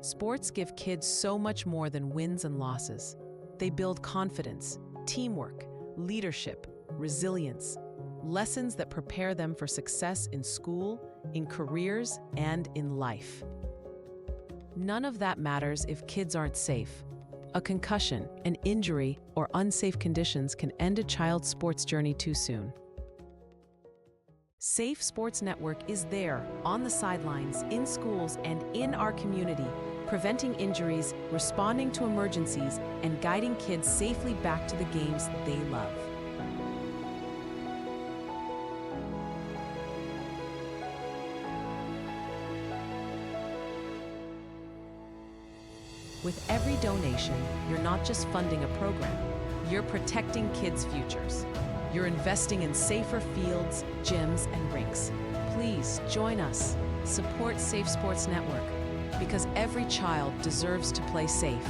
Sports give kids so much more than wins and losses. They build confidence, teamwork, leadership, resilience, lessons that prepare them for success in school, in careers, and in life. None of that matters if kids aren't safe. A concussion, an injury, or unsafe conditions can end a child's sports journey too soon. Safe Sports Network is there, on the sidelines, in schools, and in our community, preventing injuries, responding to emergencies, and guiding kids safely back to the games they love. With every donation, you're not just funding a program, you're protecting kids' futures. You're investing in safer fields, gyms, and rinks. Please join us. Support Safe Sports Network, because every child deserves to play safe.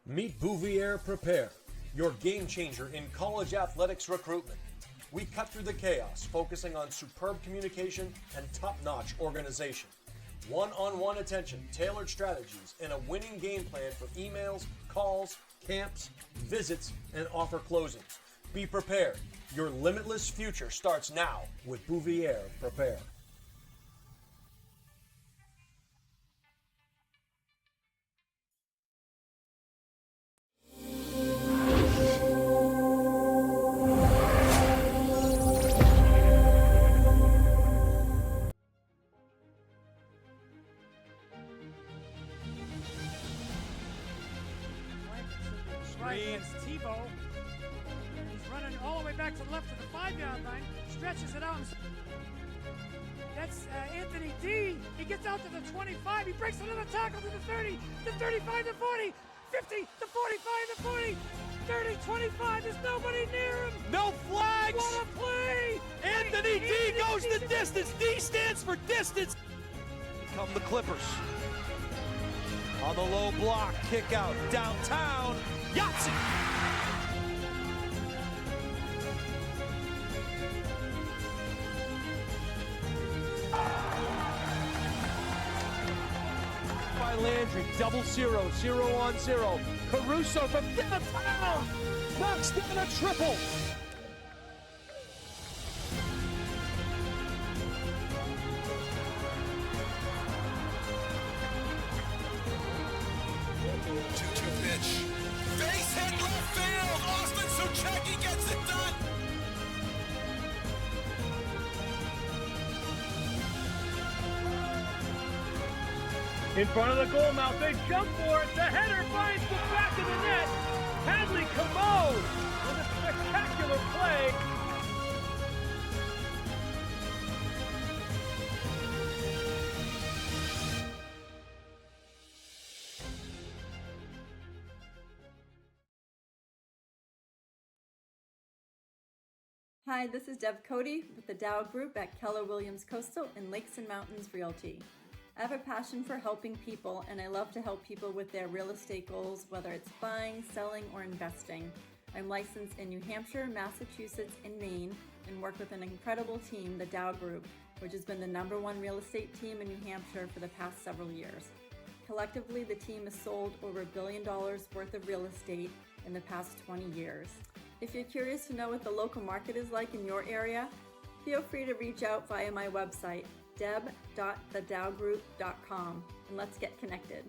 Meet Bouvier Prepare, your game changer in college athletics recruitment. We cut through the chaos, focusing on superb communication and top-notch organization. One-on-one attention, tailored strategies, and a winning game plan for emails, calls, camps, visits, and offer closings. Be prepared. Your limitless future starts now with Bouvier Prepare. He's running all the way back to the left to the 5-yard line, stretches it out. That's Anthony D. He gets out to the 25. He breaks another tackle to the 30, the 35, the 40, 50, the 45, the 40, 30, 25. There's nobody near him. No flags. What a play. Anthony D goes the distance. D stands for distance. Come the Clippers. On the low block, kick out downtown. Yahtzee. By Landry, double 0, 0-on-0. Caruso from downtown knocks down a triple. Pitch. Base hit left field. Austin Suchecki gets it done. In front of the goal mouth, they jump for it. The header finds the back of the net. Hadley Comeau with a spectacular play. Hi, this is Deb Cody with the Dow Group at Keller Williams Coastal and Lakes and Mountains Realty. I have a passion for helping people, and I love to help people with their real estate goals, whether it's buying, selling, or investing. I'm licensed in New Hampshire, Massachusetts, and Maine, and work with an incredible team, the Dow Group, which has been the #1 real estate team in New Hampshire for the past several years. Collectively, the team has sold over $1 billion worth of real estate in the past 20 years. If you're curious to know what the local market is like in your area, feel free to reach out via my website, deb.thedowgroup.com, and let's get connected.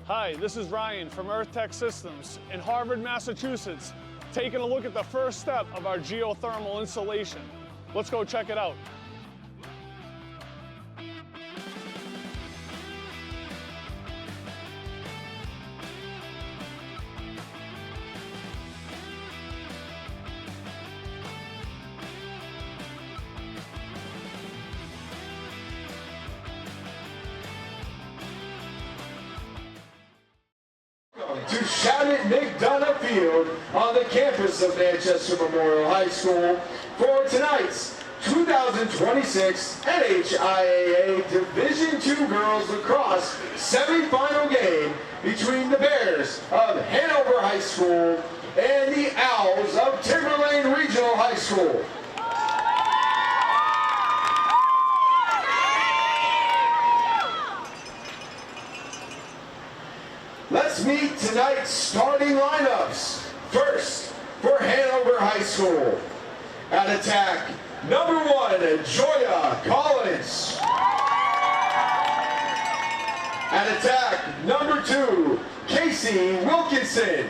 Hi, this is Ryan from Earth Tech Systems in Harvard, Massachusetts, taking a look at the first step of our geothermal installation. Let's go check it out. To Shabbat McDonough Field on the campus of Manchester Memorial High School for tonight's 2026 NHIAA Division II Girls Lacrosse Semifinal game between the Bears of Hanover High School and the Owls of Timberlane Regional High School. Let's meet tonight's starting lineups. First, for Hanover High School. At attack, #1, Joya Collins. At attack, #2, Casey Wilkinson.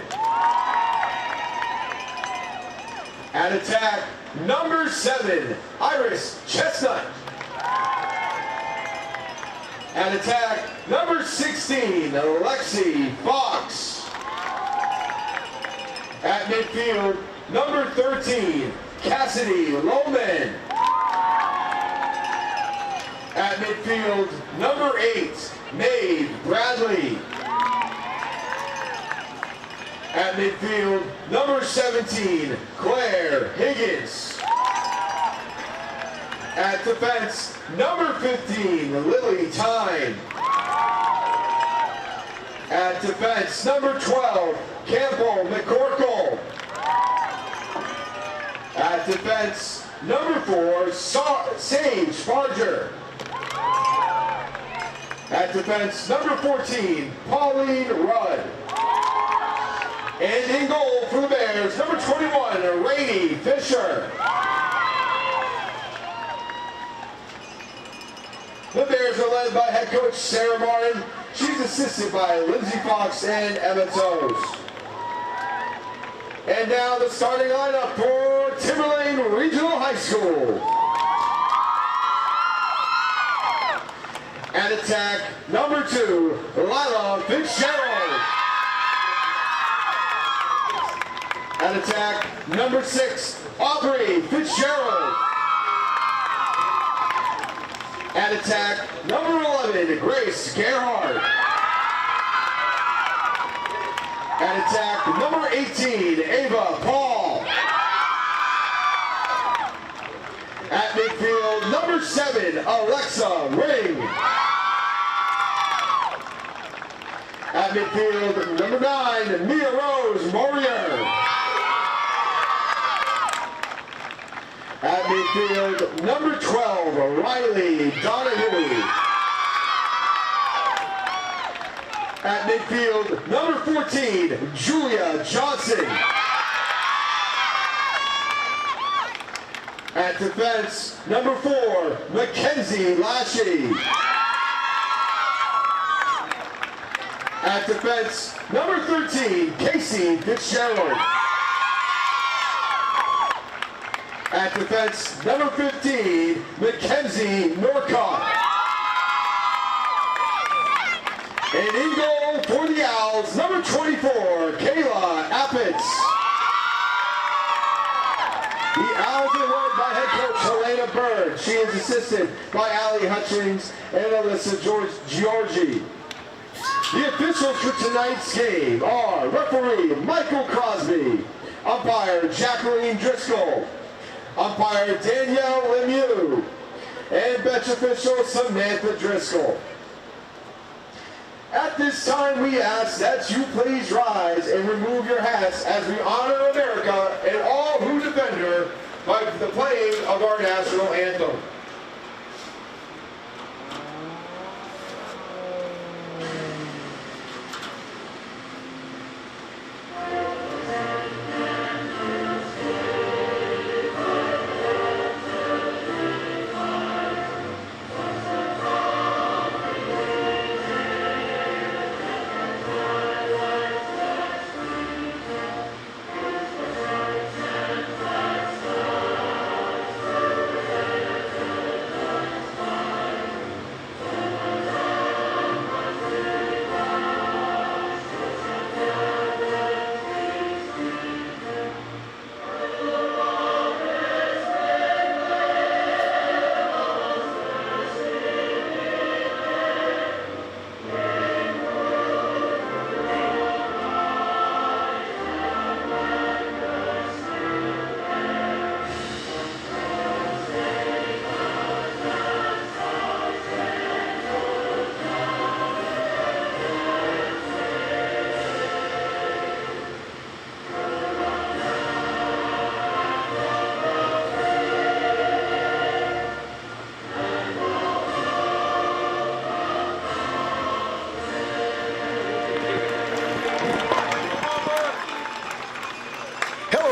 At attack, #7, Iris Chestnut. At attack, #16, Lexi Fox. At midfield, #13, Cassidy Lohman. At midfield, #8, Maeve Bradley. At midfield, #17, Claire Higgins. At defense, #15, Lily Tyne. At defense, #12, Campbell McCorkle. At defense, #4, Sage Barger. At defense, #14, Pauline Rudd. And in goal for the Bears, #21, Rainey Fisher. The Bears are led by head coach Sarah Martin. She's assisted by Lindsay Fox and Emma Toes. And now the starting lineup for Timberlane Regional High School. At attack, #2, Lila Fitzgerald. At attack, #6, Aubrey Fitzgerald. At attack, #11, Grace Gerhardt. At attack, #18, Ava Paul. At midfield, #7, Alexa Ring. At midfield, #9, Mia Rose Morier. At midfield, #12, Riley Donahue. At midfield, #14, Julia Johnson. At defense, #4, Mackenzie Lashy. At defense, #13, Casey Fitzgerald. At defense, #15, Mackenzie Norcott. And in goal for the Owls, #24, Kayla Appitz. The Owls are led by head coach Helena Bird. She is assisted by Allie Hutchings and Alyssa Giorgi. The officials for tonight's game are referee Michael Crosby, Umpire Jacqueline Driscoll. Umpire Danielle Lemieux. And bench official Samantha Driscoll. At this time, we ask that you please rise and remove your hats as we honor America and all who defend her by the playing of our national anthem.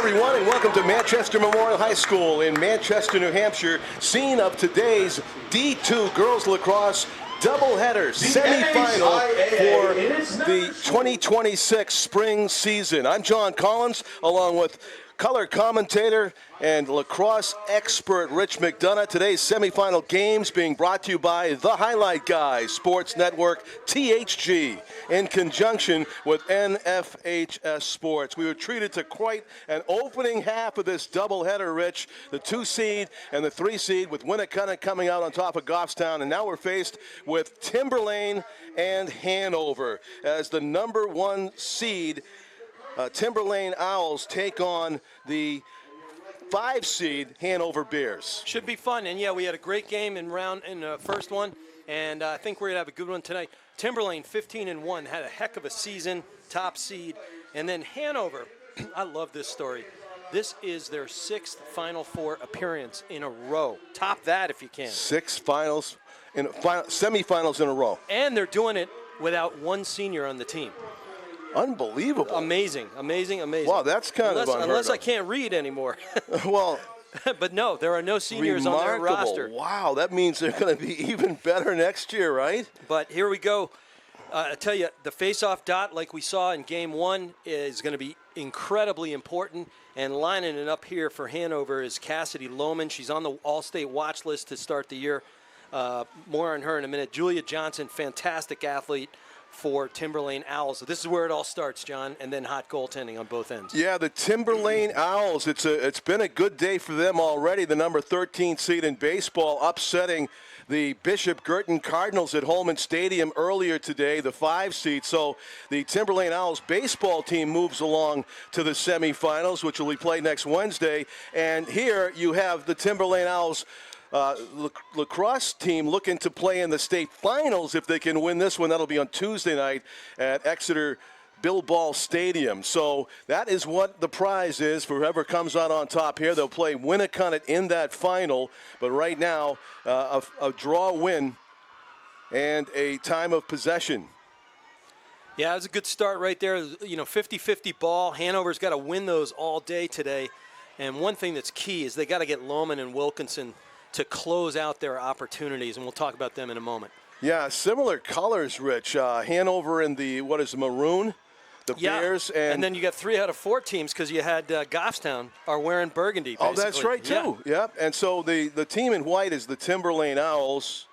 Everyone, and welcome to Manchester Memorial High School in Manchester, New Hampshire, scene of today's D2 Girls Lacrosse doubleheader semifinal for the 2026 spring season. I'm John Collins, along with color commentator and lacrosse expert Rich McDonough. Today's semifinal games being brought to you by The Highlight Guys, Sports Network, THG, in conjunction with NFHS Sports. We were treated to quite an opening half of this doubleheader, Rich. The 2 seed and the 3 seed with Winnicott coming out on top of Goffstown, and now we're faced with Timberlane and Hanover as the number 1 seed. Timberlane Owls take on the 5 seed Hanover Bears. Should be fun, and yeah, we had a great game in the first one, and I think we're gonna have a good one tonight. Timberlane 15-1 had a heck of a season, top seed, and then Hanover. I love this story. This is their 6th Final Four appearance in a row. Top that if you can. 6 semifinals in a row, and they're doing it without 1 senior on the team. Unbelievable. Amazing. Wow, that's kind of unheard unless of. I can't read anymore. Well, but no, there are no seniors on their roster. Wow, that means they're going to be even better next year, right? But here we go. I tell you, the face-off dot, like we saw in Game 1, is going to be incredibly important. And lining it up here for Hanover is Cassidy Lohman. She's on the All-State watch list to start the year. More on her in a minute. Julia Johnson, fantastic athlete for Timberlane Owls. So this is where it all starts, John, and then hot goaltending on both ends. Yeah, the Timberlane Owls, it's been a good day for them already. The number 13 seed in baseball upsetting the Bishop Girton Cardinals at Holman Stadium earlier today, the 5 seed. So the Timberlane Owls baseball team moves along to the semifinals, which will be played next Wednesday. And here you have the Timberlane Owls lacrosse team looking to play in the state finals. If they can win this one, that'll be on Tuesday night at Exeter Bill Ball Stadium. So that is what the prize is for whoever comes out on top here. They'll play Winnicott in that final, but right now a draw win and a time of possession. Yeah, it was a good start right there. 50-50 ball. Hanover's got to win those all day today. And one thing that's key is they got to get Lohman and Wilkinson to close out their opportunities, and we'll talk about them in a moment. Yeah, similar colors, Rich. Hanover in the, maroon? The Bears. And then you got 3 out of 4 teams because you had Goffstown are wearing burgundy, basically. Oh, that's right, too. Yep. And so the team in white is the Timberlane Owls.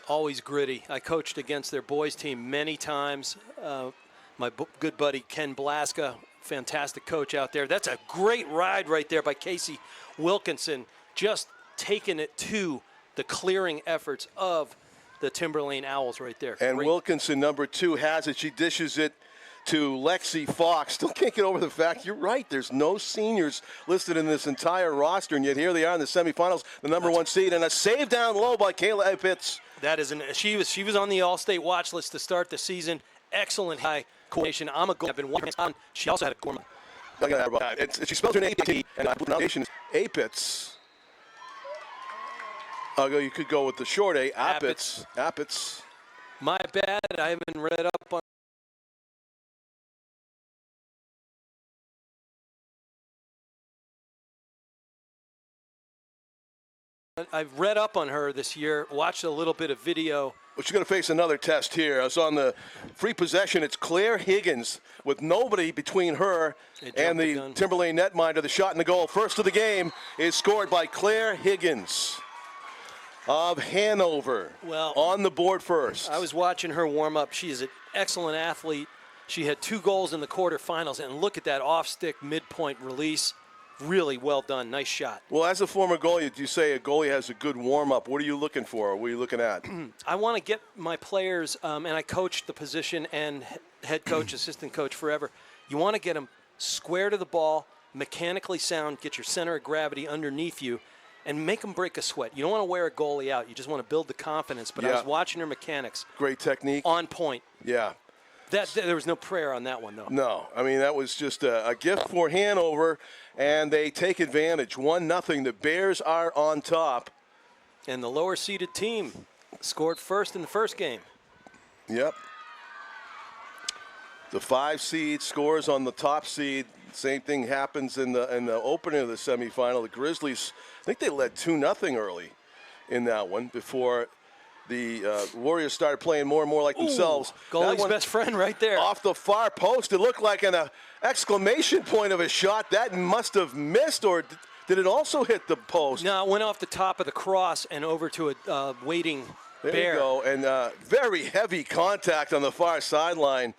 Always gritty. I coached against their boys team many times. My good buddy Ken Blaska, fantastic coach out there. That's a great ride right there by Casey Wilkinson, just taking it to the clearing efforts of the Timberlane Owls right there. And great. Wilkinson, number 2, has it. She dishes it to Lexi Fox. Still can't get over the fact, you're right, there's no seniors listed in this entire roster, and yet here they are in the semifinals, the number 1 seed, and a save down low by Kayla Epitz. That is she was on the All-State watch list to start the season. Excellent high coordination. I'm a goal. I've been watching on. She also had a goal. She spells her name A-P, and the pronunciation is Apitz. You could go with the short A, Apitz. Apitz. My bad. I haven't read up on. I've read up on her this year, watched a little bit of video. Well, she's going to face another test here. I was on the free possession. It's Claire Higgins with nobody between her and the Timberlane netminder. The shot in the goal, first of the game, is scored by Claire Higgins of Hanover. Well, on the board first. I was watching her warm up. She is an excellent athlete. She had 2 goals in the quarterfinals, and look at that off-stick midpoint release. Really well done. Nice shot. Well, as a former goalie, you say a goalie has a good warm-up. What are you looking for? What are you looking at? I want to get my players, and I coached the position and head coach, assistant coach forever. You want to get them square to the ball, mechanically sound, get your center of gravity underneath you, and make them break a sweat. You don't want to wear a goalie out. You just want to build the confidence. But I was watching her mechanics. Great technique. On point. Yeah. There was no prayer on that one, though. No. I mean, that was just a gift for Hanover, and they take advantage. 1-0. The Bears are on top. And the lower-seeded team scored first in the first game. Yep. The 5 seed scores on the top seed. Same thing happens in the opening of the semifinal. The Grizzlies, I think they led 2-0 early in that one before the Warriors started playing more and more like themselves. Goalie's best friend right there. Off the far post. It looked like an exclamation point of a shot. That must have missed, or did it also hit the post? No, it went off the top of the cross and over to a waiting Bear. There you go. And very heavy contact on the far sideline,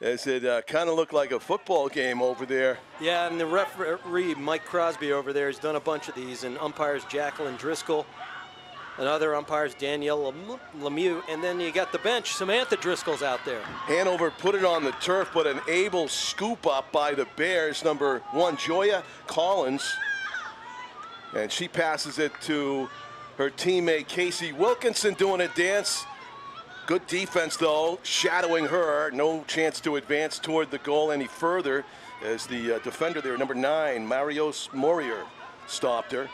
as it kind of looked like a football game over there. Yeah, and the referee, Mike Crosby, over there has done a bunch of these, and umpires Jacqueline Driscoll, and other umpires Danielle Lemieux, and then you got the bench, Samantha Driscoll's out there. Hanover put it on the turf, but an able scoop up by the Bears. Number 1, Joya Collins, and she passes it to her teammate Casey Wilkinson, doing a dance. Good defense, though, shadowing her. No chance to advance toward the goal any further, as the defender there, number 9, Marios Morier, stopped her.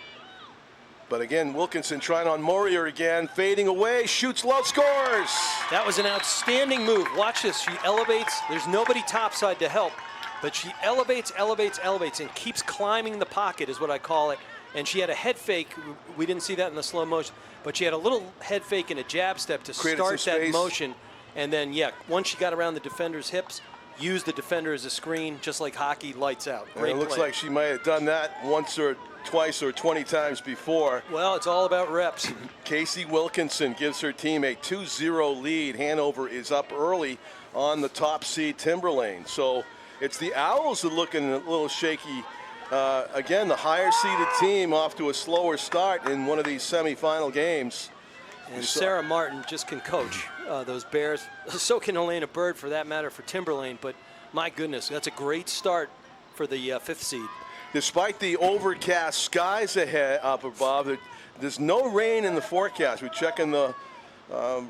But again, Wilkinson trying on Morier again, fading away, shoots low, scores! That was an outstanding move. Watch this. She elevates. There's nobody topside to help, but she elevates, and keeps climbing the pocket, is what I call it. And she had a head fake. We didn't see that in the slow motion, but she had a little head fake and a jab step to start that motion. And then, once she got around the defender's hips, used the defender as a screen, just like hockey, lights out. Great and it looks play. like she might have done that once or twice or 20 times before. Well, it's all about reps. Casey Wilkinson gives her team a 2-0 lead. Hanover is up early on the top seed Timberlane. So it's the Owls that are looking a little shaky. Again, the higher seeded team off to a slower start in one of these semifinal games. And Sarah Martin just can coach those Bears. So can Elena Bird, for that matter, for Timberlane. But my goodness, that's a great start for the 5th seed. Despite the overcast skies ahead up above, there's no rain in the forecast. We're checking the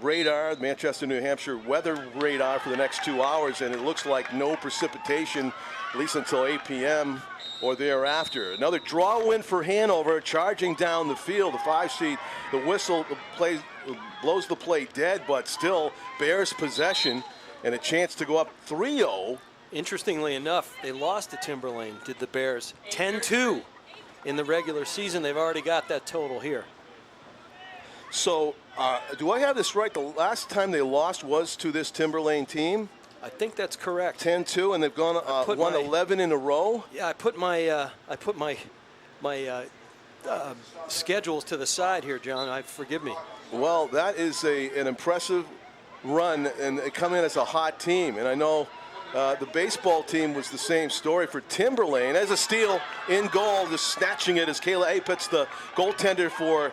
radar, Manchester, New Hampshire weather radar for the next 2 hours, and it looks like no precipitation, at least until 8 p.m. or thereafter. Another draw win for Hanover, charging down the field. The 5 seed, the whistle blows the play dead, but still Bears possession and a chance to go up 3-0. Interestingly enough, they lost to Timberlane, did the Bears, 10-2 in the regular season. They've already got that total here. So, do I have this right? The last time they lost was to this Timberlane team? I think that's correct. 10-2, and they've gone won 11 in a row. Yeah, I put my schedules to the side here, John. Forgive me. Well, that is an impressive run, and they come in as a hot team. And I know the baseball team was the same story for Timberlane. As a steal in goal, just snatching it as Kayla Apitz, the goaltender for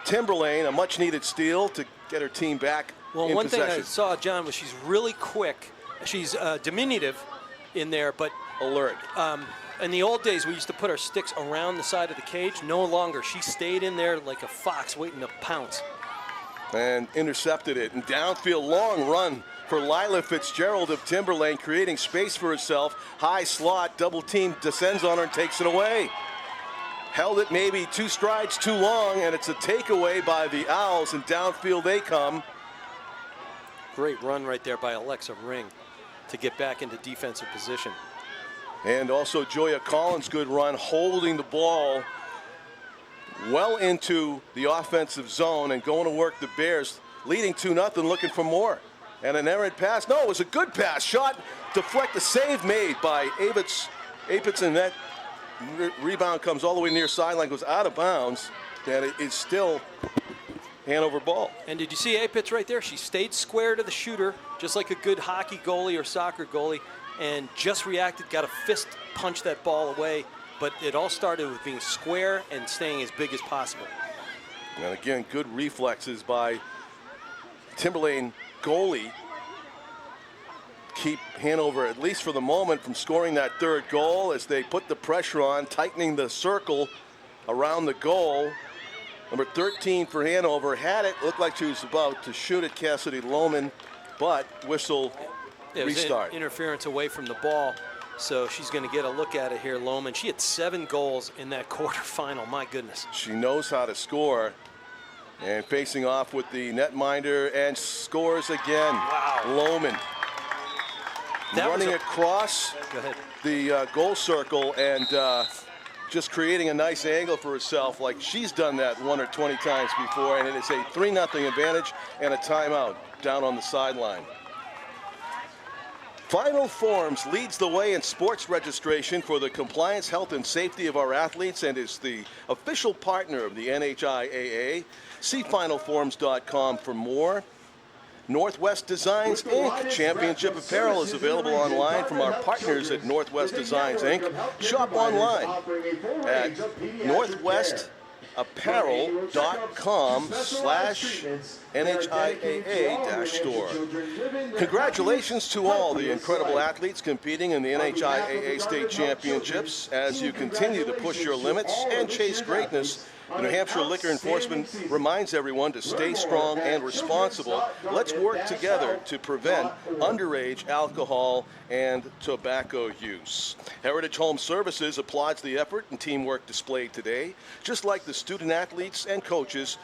Timberlane, a much-needed steal to get her team back in one possession. thing I saw, John, was she's really quick she's diminutive in there, but alert. In the old days, we used to put our sticks around the side of the cage. No longer. She stayed in there like a fox waiting to pounce. And intercepted it. And downfield, long run for Lila Fitzgerald of Timberlane, creating space for herself. High slot, double team descends on her and takes it away. Held it maybe 2 strides too long, and it's a takeaway by the Owls, and downfield they come. Great run right there by Alexa Ring to get back into defensive position. And also Joya Collins, good run, holding the ball well into the offensive zone and going to work the Bears, leading 2-0, looking for more. And an errant pass. No, it was a good pass. Shot, deflect, the save made by Apitz, and that rebound comes all the way near sideline, goes out of bounds, and it is still Hanover ball. And did you see Apitz right there? She stayed square to the shooter, just like a good hockey goalie or soccer goalie, and just reacted, got a fist punch that ball away. But it all started with being square and staying as big as possible. And again, good reflexes by Timberlane goalie. Keep Hanover, at least for the moment, from scoring that 3rd goal as they put the pressure on, tightening the circle around the goal. Number 13 for Hanover had it, looked like she was about to shoot at Cassidy Lohman, but whistle, restart. Interference away from the ball. So she's going to get a look at it here, Lohman. She had 7 goals in that quarterfinal. My goodness. She knows how to score. And facing off with the netminder and scores again. Wow. Lohman running across the goal circle and just creating a nice angle for herself, like she's done that 1 or 20 times before. And it is a 3-0 advantage and a timeout down on the sideline. Final Forms leads the way in sports registration for the compliance, health, and safety of our athletes and is the official partner of the NHIAA. See finalforms.com for more. Northwest Designs, Inc. Championship apparel is available online from our partners at Northwest Designs, Inc. Shop online at northwestapparel.com/NHIAA-store. Congratulations to all the incredible athletes competing in the NHIAA State Championships. As you continue to push your limits and chase greatness, the New Hampshire Liquor Enforcement reminds everyone to stay strong and responsible. Let's work together to prevent underage alcohol and tobacco use. Heritage Home Services applauds the effort and teamwork displayed today. Just like the student athletes and coaches,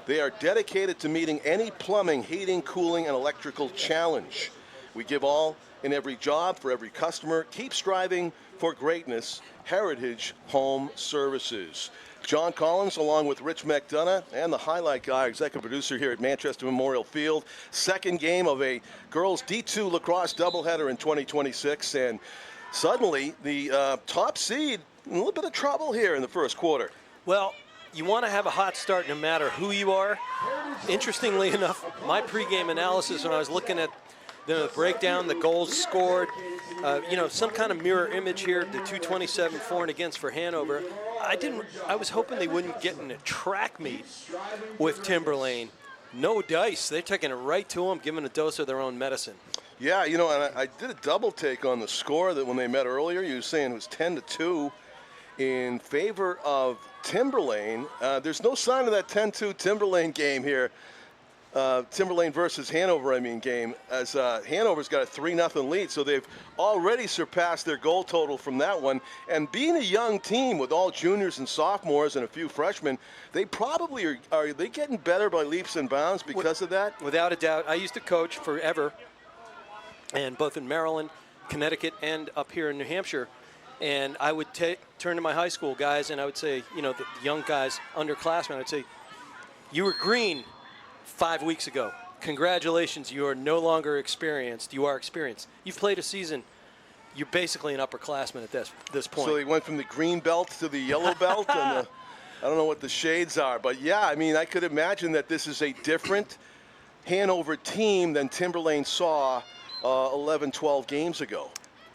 they are dedicated to meeting any plumbing, heating, cooling, and electrical challenge. We give all in every job for every customer. Keep striving for greatness. Heritage Home Services. John Collins, along with Rich McDonough and the highlight guy, executive producer here at Manchester Memorial Field. 2nd game of a girls D2 lacrosse doubleheader in 2026, and suddenly the top seed in a little bit of trouble here in the 1st quarter. Well, you want to have a hot start no matter who you are. Interestingly enough, my pregame analysis when I was looking at the breakdown, the goals scored, some kind of mirror image here, the 227 for and against for Hanover. I was hoping they wouldn't get in a track meet with Timberlane. No dice. They're taking it right to them, giving a dose of their own medicine. Yeah, and I did a double take on the score that when they met earlier, you were saying it was 10-2 in favor of Timberlane. There's no sign of that 10-2 Timberlane game here. Timberlane versus Hanover, game, as Hanover's got a 3-0 lead, so they've already surpassed their goal total from that one. And being a young team with all juniors and sophomores and a few freshmen, they probably are they getting better by leaps and bounds because of that? Without a doubt. I used to coach forever, and both in Maryland, Connecticut, and up here in New Hampshire. And I would turn to my high school guys, and I would say, the young guys, underclassmen, I would say, you were green 5 weeks ago. Congratulations, you are no longer experienced. You are experienced. You've played a season. You're basically an upperclassman at this point. So they went from the green belt to the yellow belt, and I don't know what the shades are, but yeah, I could imagine that this is a different Hanover team than Timberlane saw 11, 12 games ago.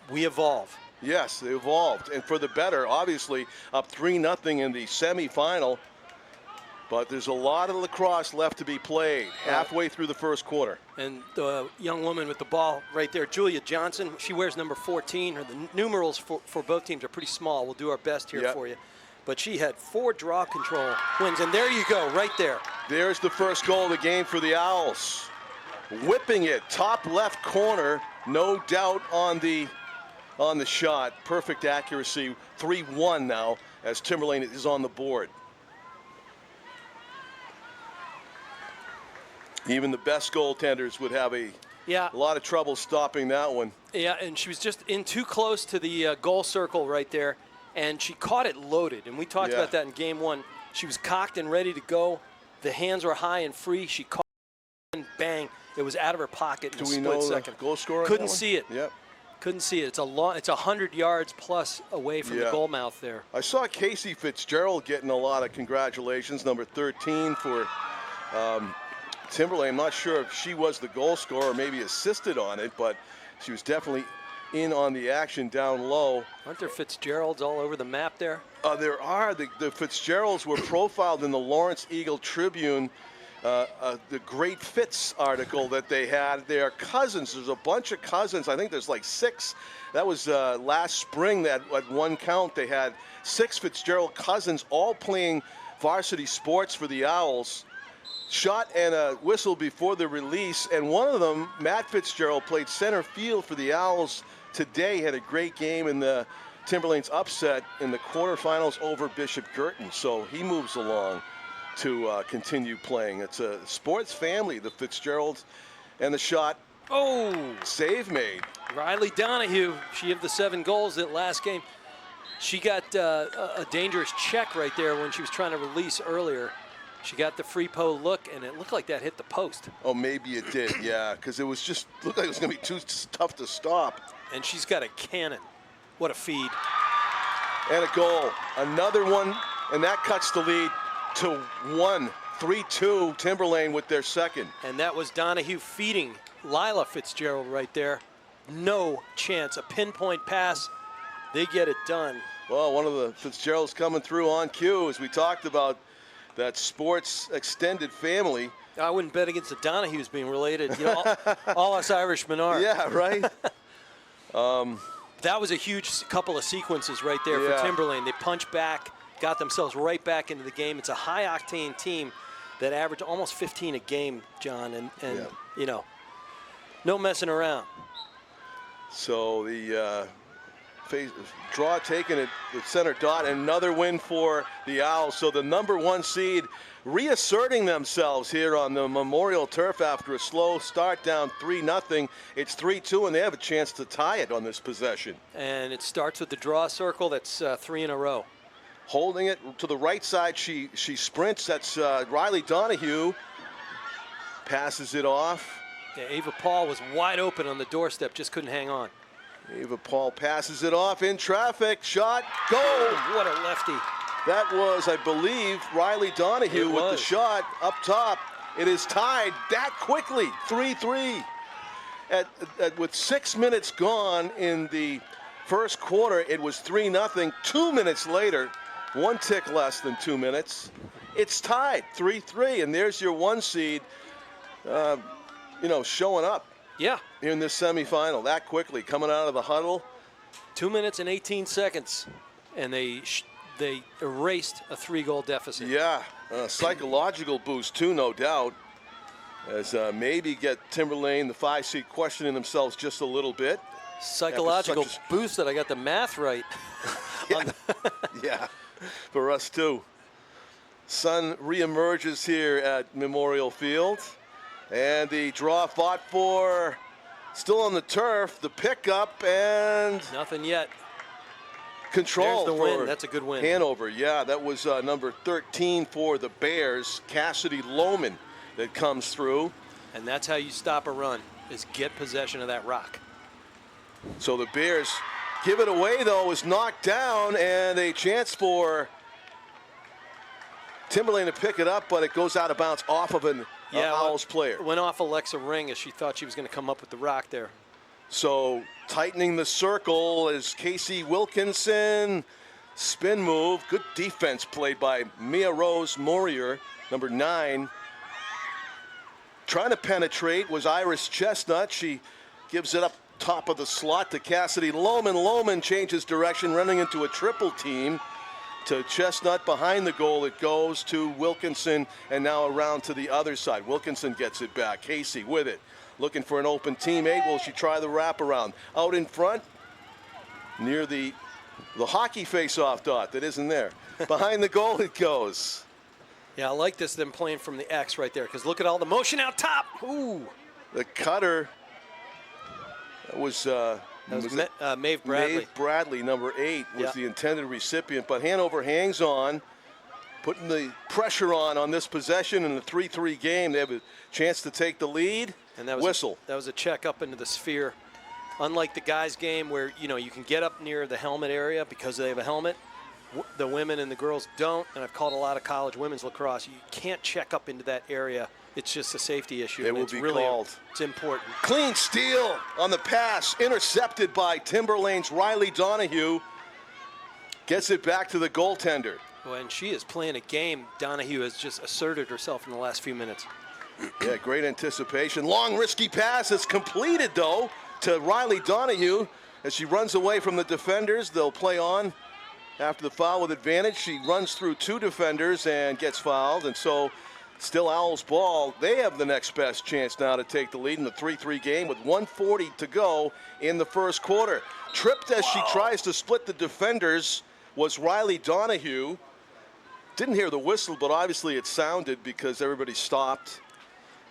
We evolve. Yes, they evolved, and for the better. Obviously, up 3-0 in the semifinal. But there's a lot of lacrosse left to be played halfway through the first quarter. And the young woman with the ball right there, Julia Johnson, she wears number 14. The numerals for both teams are pretty small. We'll do our best here for you. But she had 4 draw control wins, and there you go, right there. There's the first goal of the game for the Owls. Whipping it, top left corner, no doubt on the shot. Perfect accuracy, 3-1 now as Timberlane is on the board. Even the best goaltenders would have a lot of trouble stopping that one. Yeah, and she was just in too close to the goal circle right there, and she caught it loaded. And we talked about that in game 1. She was cocked and ready to go. The hands were high and free. She caught it and bang, it was out of her pocket in a split second. Goal scorer? Couldn't see it. Yep. Couldn't see it. It's 100 yards plus away from the goal mouth there. I saw Casey Fitzgerald getting a lot of congratulations, number 13 for Timberlane. I'm not sure if she was the goal scorer or maybe assisted on it, but she was definitely in on the action down low. Aren't there Fitzgeralds all over the map there? There are. The Fitzgeralds were profiled in the Lawrence Eagle Tribune, the Great Fitz article that they had. They are cousins. There's a bunch of cousins. I think there's like 6. That was last spring that at one count they had 6 Fitzgerald cousins all playing varsity sports for the Owls. Shot and a whistle before the release, and one of them, Matt Fitzgerald, played center field for the Owls today. Had a great game in the Timberlane's upset in the quarterfinals over Bishop Girton, so he moves along to continue playing. It's a sports family, the Fitzgeralds, and the shot. Oh, save made. Riley Donahue, she had the 7 goals that last game. She got a dangerous check right there when she was trying to release earlier. She got the free po look, and it looked like that hit the post. Oh, maybe it did, yeah, because it was just looked like it was going to be too tough to stop. And she's got a cannon. What a feed. And a goal. Another one, and that cuts the lead to 1. 3-2, Timberlane with their second. And that was Donahue feeding Lila Fitzgerald right there. No chance. A pinpoint pass. They get it done. Well, one of the Fitzgeralds coming through on cue, as we talked about. That sports extended family. I wouldn't bet against the Donahues being related. You know, all us Irishmen are. Yeah, right. That was a huge couple of sequences right there for Timberlane. They punched back, got themselves right back into the game. It's a high-octane team that averaged almost 15 a game, John, and you know, no messing around. So the draw taken at the center dot, another win for the Owls. So the number 1 seed reasserting themselves here on the Memorial Turf after a slow start, down 3-0. It's 3-2, and they have a chance to tie it on this possession. And it starts with the draw circle. That's 3 in a row. Holding it to the right side, she sprints. That's Riley Donahue. Passes it off. Yeah, Ava Paul was wide open on the doorstep, just couldn't hang on. Ava Paul passes it off in traffic. Shot, goal. What a lefty. That was, I believe, Riley Donahue with the shot up top. It is tied that quickly, 3-3. With 6 minutes gone in the first quarter, it was 3-0. 2 minutes later, 1 tick less than 2 minutes, it's tied 3-3. And there's your 1 seed, you know, showing up. Yeah. In this semifinal, that quickly, coming out of the huddle. 2 minutes and 18 seconds, and they erased a 3-goal deficit. Yeah, a psychological boost too, no doubt, as maybe get Timberlane, the 5 seed, questioning themselves just a little bit. Psychological boost that I got the math right. Yeah, for us too. Sun reemerges here at Memorial Field. And the draw fought for, still on the turf, the pickup, and nothing yet. Control. There's the win. That's a good win. Hanover, yeah, that was number 13 for the Bears, Cassidy Lohman, that comes through. And that's how you stop a run, is get possession of that rock. So the Bears give it away, though, is knocked down, and a chance for Timberlane to pick it up, but it goes out of bounds off of an Owls player. Went off Alexa Ring as she thought she was going to come up with the rock there. So tightening the circle is Casey Wilkinson. Spin move. Good defense played by Mia Rose Morier, number 9. Trying to penetrate was Iris Chestnut. She gives it up top of the slot to Cassidy Lohman. Lohman changes direction, running into a triple team to Chestnut. Behind the goal it goes to Wilkinson, and now around to the other side. Wilkinson gets it back. Casey with it, looking for an open teammate. Will she try the wraparound? Out in front, near the hockey face-off dot that isn't there. Behind the goal it goes. Yeah, I like this, them playing from the X right there, because look at all the motion out top. Ooh. The cutter, that was Maeve Bradley. Maeve Bradley, number 8, was the intended recipient, but Hanover hangs on, putting the pressure on this possession in the 3-3 game. They have a chance to take the lead. And that was whistle. That was a check up into the sphere. Unlike the guys' game where, you can get up near the helmet area because they have a helmet, the women and the girls don't, and I've called a lot of college women's lacrosse. You can't check up into that area. It's just a safety issue. It will be called. It's important. Clean steal on the pass, intercepted by Timberlane's Riley Donahue. Gets it back to the goaltender. Well, and she is playing a game. Donahue has just asserted herself in the last few minutes. Yeah, great anticipation. Long, risky pass. It's completed, though, to Riley Donahue. As she runs away from the defenders, they'll play on after the foul with advantage. She runs through 2 defenders and gets fouled, and so still Owls ball. They have the next best chance now to take the lead in the 3-3 game with 1:40 to go in the first quarter. Tripped as she tries to split the defenders was Riley Donahue. Didn't hear the whistle, but obviously it sounded because everybody stopped.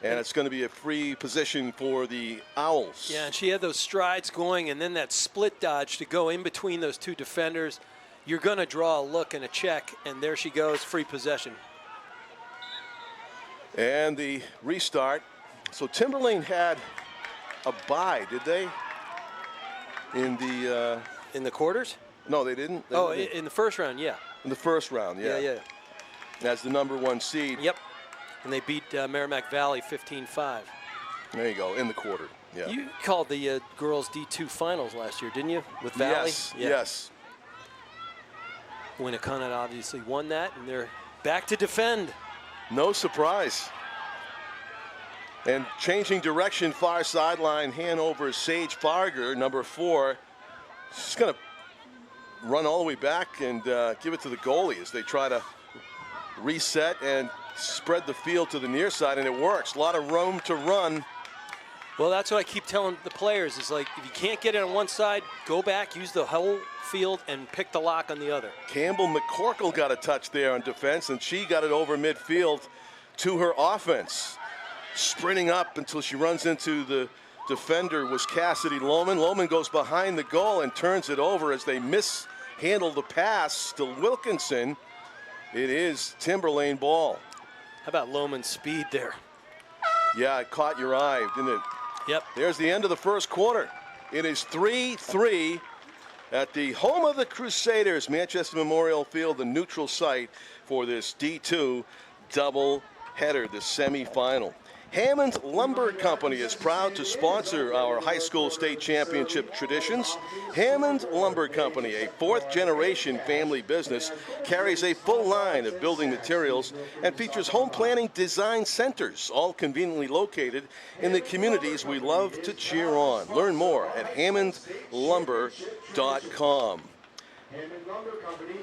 And it's going to be a free position for the Owls. Yeah, and she had those strides going, and then that split dodge to go in between those 2 defenders. You're going to draw a look and a check, and there she goes, free possession. And the restart. So Timberlane had a bye, did they? In the quarters? No, they didn't. In the first round, yeah. In the first round, yeah. Yeah. As the number 1 seed. Yep. And they beat Merrimack Valley 15-5. There you go, in the quarter. Yeah. You called the girls D2 finals last year, didn't you? With Valley? Yes. Winnicott obviously won that, and they're back to defend. No surprise. And changing direction, far sideline, Hanover's Sage Farger, number 4. She's going to run all the way back and give it to the goalie as they try to reset and spread the field to the near side, and it works. A lot of room to run. Well, that's what I keep telling the players. Is like, if you can't get it on one side, go back, use the whole field, and pick the lock on the other. Campbell McCorkle got a touch there on defense, and she got it over midfield to her offense. Sprinting up until she runs into the defender was Cassidy Lohman. Lohman goes behind the goal and turns it over as they mishandle the pass to Wilkinson. It is Timberlane ball. How about Lohman's speed there? Yeah, it caught your eye, didn't it? Yep. There's the end of the first quarter. It is 3-3 at the home of the Crusaders, Manchester Memorial Field, the neutral site for this D2 double header, the semifinal. Hammond Lumber Company is proud to sponsor our high school state championship traditions. Hammond Lumber Company, a 4th-generation family business, carries a full line of building materials and features home planning design centers, all conveniently located in the communities we love to cheer on. Learn more at hammondlumber.com.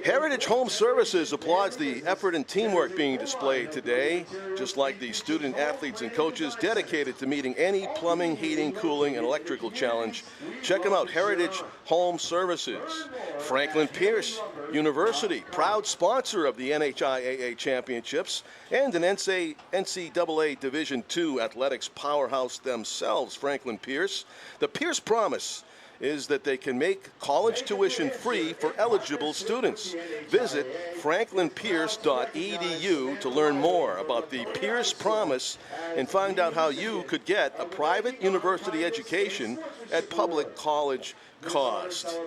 Heritage Home Services applauds the effort and teamwork being displayed today, just like the student athletes and coaches dedicated to meeting any plumbing, heating, cooling, and electrical challenge. Check them out, Heritage Home Services. Franklin Pierce University, proud sponsor of the NHIAA Championships and an NCAA Division II athletics powerhouse themselves, Franklin Pierce. The Pierce Promise is that they can make college tuition free for eligible students. Visit franklinpierce.edu to learn more about the Pierce Promise and find out how you could get a private university education at public college cost.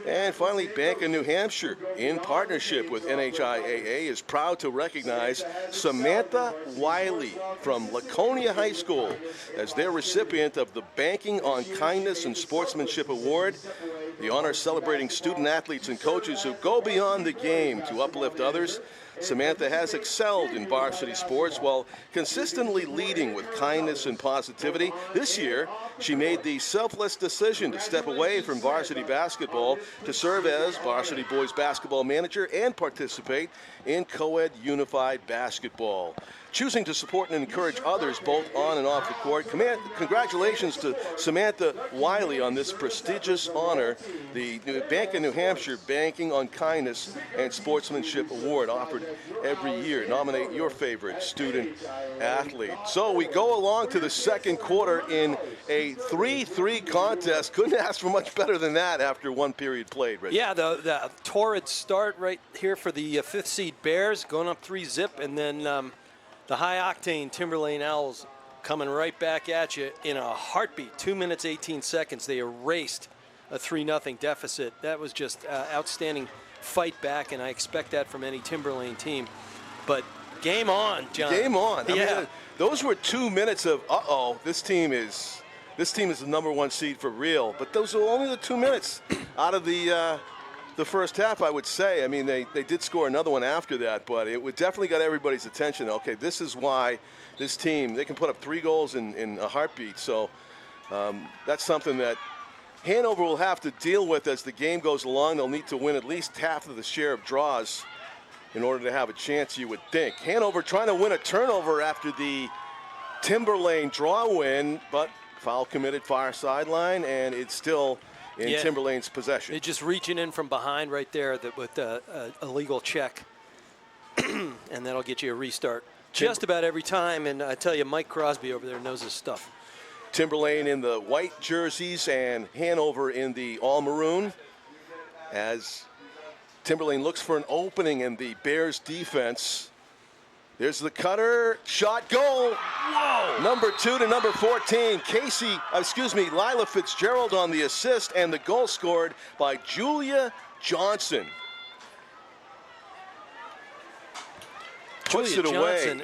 And finally, Bank of New Hampshire, in partnership with NHIAA, is proud to recognize Samantha Wiley from Laconia High School as their recipient of the Banking on Kindness and Sportsmanship Award. The honor celebrating student athletes and coaches who go beyond the game to uplift others. Samantha has excelled in varsity sports while consistently leading with kindness and positivity. This year, she made the selfless decision to step away from varsity basketball to serve as varsity boys basketball manager and participate in co-ed unified basketball. Choosing to support and encourage others both on and off the court. Congratulations to Samantha Wiley on this prestigious honor, the Bank of New Hampshire Banking on Kindness and Sportsmanship Award, offered every year. Nominate your favorite student athlete. So we go along to the second quarter in a 3-3 contest. Couldn't ask for much better than that after one period played. Rich. Yeah, the torrid start right here for the fifth seed Bears, going up 3-zip, and then the high-octane Timberlane Owls coming right back at you in a heartbeat. 2 minutes, 18 seconds. They erased a 3-0 deficit. That was just outstanding fight back, and I expect that from any Timberlane team. But game on, John. Game on. I yeah. mean, those were 2 minutes of, this team is the number one seed for real. But those are only the 2 minutes out of the first half, I would say. I mean, they did score another one after that, but it definitely got everybody's attention. Okay, this is why this team, they can put up 3 goals in a heartbeat. So that's something that Hanover will have to deal with as the game goes along. They'll need to win at least half of the share of draws in order to have a chance, you would think. Hanover trying to win a turnover after the Timberlane draw win, but foul committed far sideline, and it's still in Timberlane's possession. They're just reaching in from behind right there with a illegal check, and that'll get you a restart just about every time. And I tell you, Mike Crosby over there knows his stuff. Timberlane in the white jerseys and Hanover in the all-maroon as Timberlane looks for an opening in the Bears defense. There's the cutter, shot, goal. Whoa! Number 2 to number 14, Lila Fitzgerald on the assist, and the goal scored by Julia Johnson. Puts it away.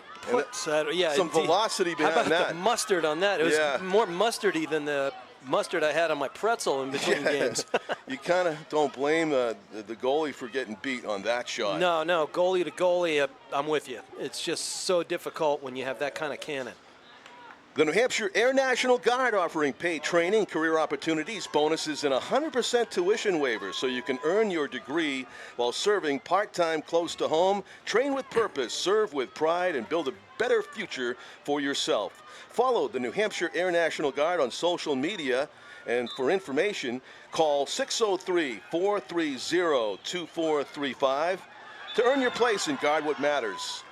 Some velocity behind that. How about the mustard on that? It was more mustardy than the mustard I had on my pretzel in between games. You kind of don't blame the goalie for getting beat on that shot. No, goalie to goalie, I'm with you. It's just so difficult when you have that kind of cannon. The New Hampshire Air National Guard offering paid training, career opportunities, bonuses, and 100% tuition waivers so you can earn your degree while serving part-time close to home. Train with purpose, serve with pride, and build a better future for yourself. Follow the New Hampshire Air National Guard on social media, and for information, call 603-430-2435 to earn your place in Guard What Matters.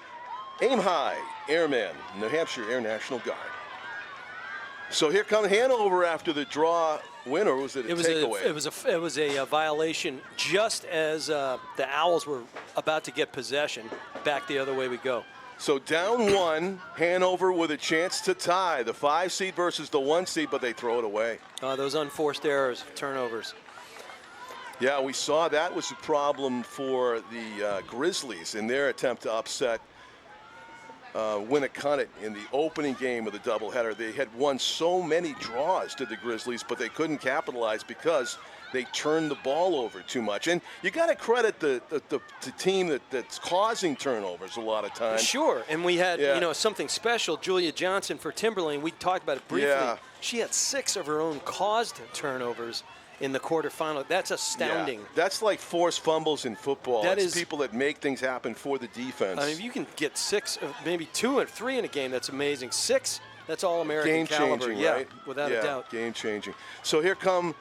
Aim high, Airmen, New Hampshire Air National Guard. So here comes Hanover after the draw win, or was it a takeaway? It was a violation just as the Owls were about to get possession. Back the other way we go. So down 1, Hanover with a chance to tie. The 5 seed versus the 1 seed, but they throw it away. Those unforced errors, turnovers. Yeah, we saw that was a problem for the Grizzlies in their attempt to upset Winnicott in the opening game of the doubleheader. They had won so many draws to the Grizzlies, but they couldn't capitalize because they turned the ball over too much. And you got to credit the team that's causing turnovers a lot of times. Sure, and we had something special. Julia Johnson for Timberlane. We talked about it briefly. Yeah. She had 6 of her own caused turnovers in the quarterfinal. That's astounding. Yeah, that's like forced fumbles in football. It's people that make things happen for the defense. I mean, if you can get 6, maybe 2 or 3 in a game, that's amazing. 6, that's all-American caliber. Game-changing, right? Yeah, without a doubt. Game-changing. So here come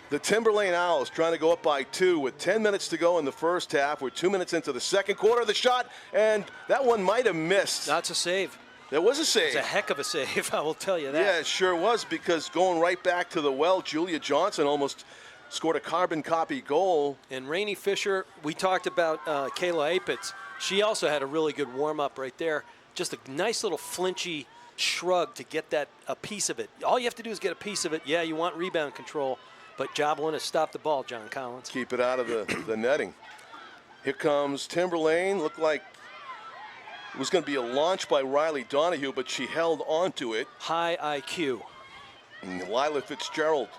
the Timberlane Owls trying to go up by 2 with 10 minutes to go in the first half. We're 2 minutes into the second quarter. The shot, and that one might have missed. That's a save. That was a save. It's a heck of a save, I will tell you that. Yeah, it sure was, because going right back to the well, Julia Johnson almost scored a carbon copy goal. And Rainey Fisher, we talked about Kayla Apitz. She also had a really good warm-up right there. Just a nice little flinchy shrug to get a piece of it. All you have to do is get a piece of it. Yeah, you want rebound control, but job one is stop the ball, John Collins. Keep it out of the netting. Here comes Timberlane. Looked like it was going to be a launch by Riley Donahue, but she held on to it. High IQ. And Lila Fitzgerald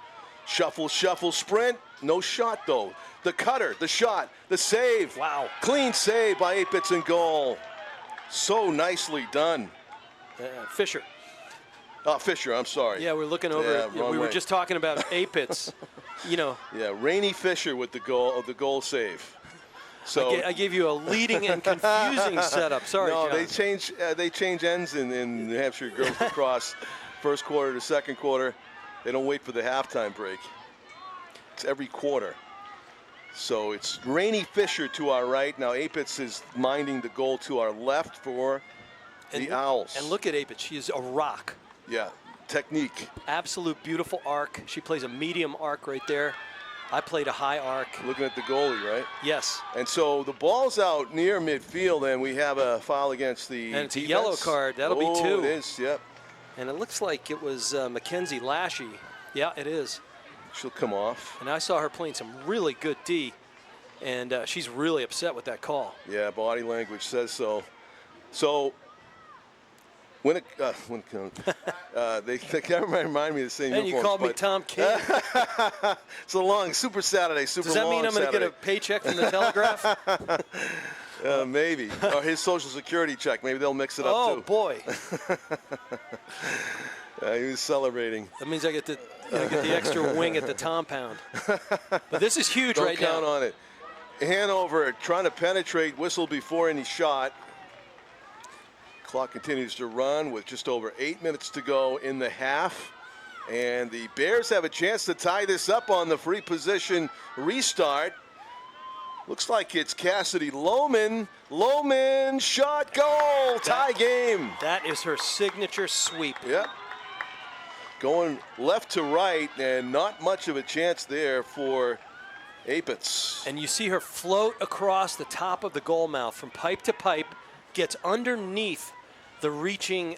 Shuffle, shuffle, sprint. No shot, though. The cutter, the shot, the save. Wow. Clean save by Apitz in goal. So nicely done. Fisher. Fisher, I'm sorry. Yeah, we're looking over. Yeah, we were way. just talking about Apitz. Yeah, Rainey Fisher with the goal save. So I gave you a leading and confusing setup. Sorry, no, John. they change ends in New Hampshire girls lacrosse, first quarter to second quarter. They don't wait for the halftime break. It's every quarter. So it's Rainey Fisher to our right. Now Apitz is minding the goal to our left for the Owls. And look at Apitz. She is a rock. Yeah, technique. Absolute beautiful arc. She plays a medium arc right there. I played a high arc. Looking at the goalie, right? Yes. And so the ball's out near midfield, and we have a foul against the And it's defense. a yellow card. That'll be 2. It is, yep. And it looks like it was Mackenzie Lashy. Yeah, it is. She'll come off. And I saw her playing some really good D, and she's really upset with that call. Yeah, body language says so. So when it they can't remind me of the same And you called me Tom King. It's a long Super Saturday, super long. Does that mean I'm going to get a Saturday. paycheck from the Telegraph? Maybe. Or his Social Security check. Maybe they'll mix it up too. Oh boy. He was celebrating. That means I get the extra wing at the Tom Pound. But this is huge right now. Don't count on it. Hanover trying to penetrate, whistle before any shot. Clock continues to run with just over 8 minutes to go in the half. And the Bears have a chance to tie this up on the free position restart. Looks like it's Cassidy Lohman. Lohman, shot, goal, tie game. That is her signature sweep. Yep. Going left to right, and not much of a chance there for Apitz. And you see her float across the top of the goal mouth from pipe to pipe, gets underneath the reaching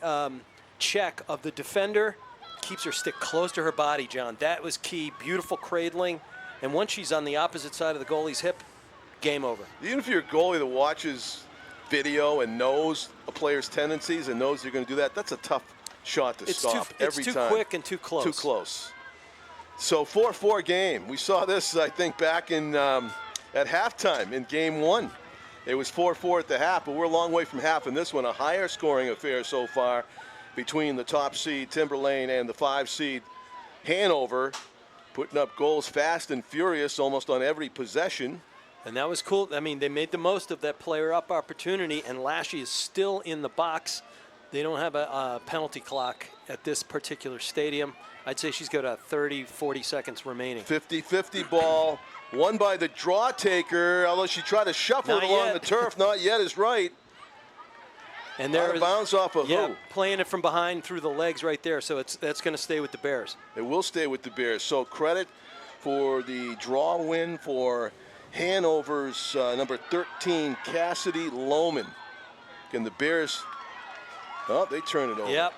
check of the defender, keeps her stick close to her body, John. That was key. Beautiful cradling. And once she's on the opposite side of the goalie's hip, game over. Even if you're a goalie that watches video and knows a player's tendencies and knows you're going to do that, that's a tough shot to stop every time. It's too quick and too close. Too close. So 4-4 game. We saw this, I think, back in at halftime in game 1. It was 4-4 at the half, but we're a long way from half in this one. A higher scoring affair so far between the top seed Timberlane and the 5 seed Hanover, putting up goals fast and furious almost on every possession. And that was cool. I mean, they made the most of that player up opportunity, and Lashy is still in the box. They don't have a penalty clock at this particular stadium. I'd say she's got 30, 40 seconds remaining. 50-50 ball, won by the draw taker, although she tried to shuffle it along the turf. Not yet is right. And there is bounce off of who? Playing it from behind through the legs right there. So that's going to stay with the Bears. It will stay with the Bears. So credit for the draw win for Hanover's number 13, Cassidy Lohman. Again, the Bears, they turn it over. Yep.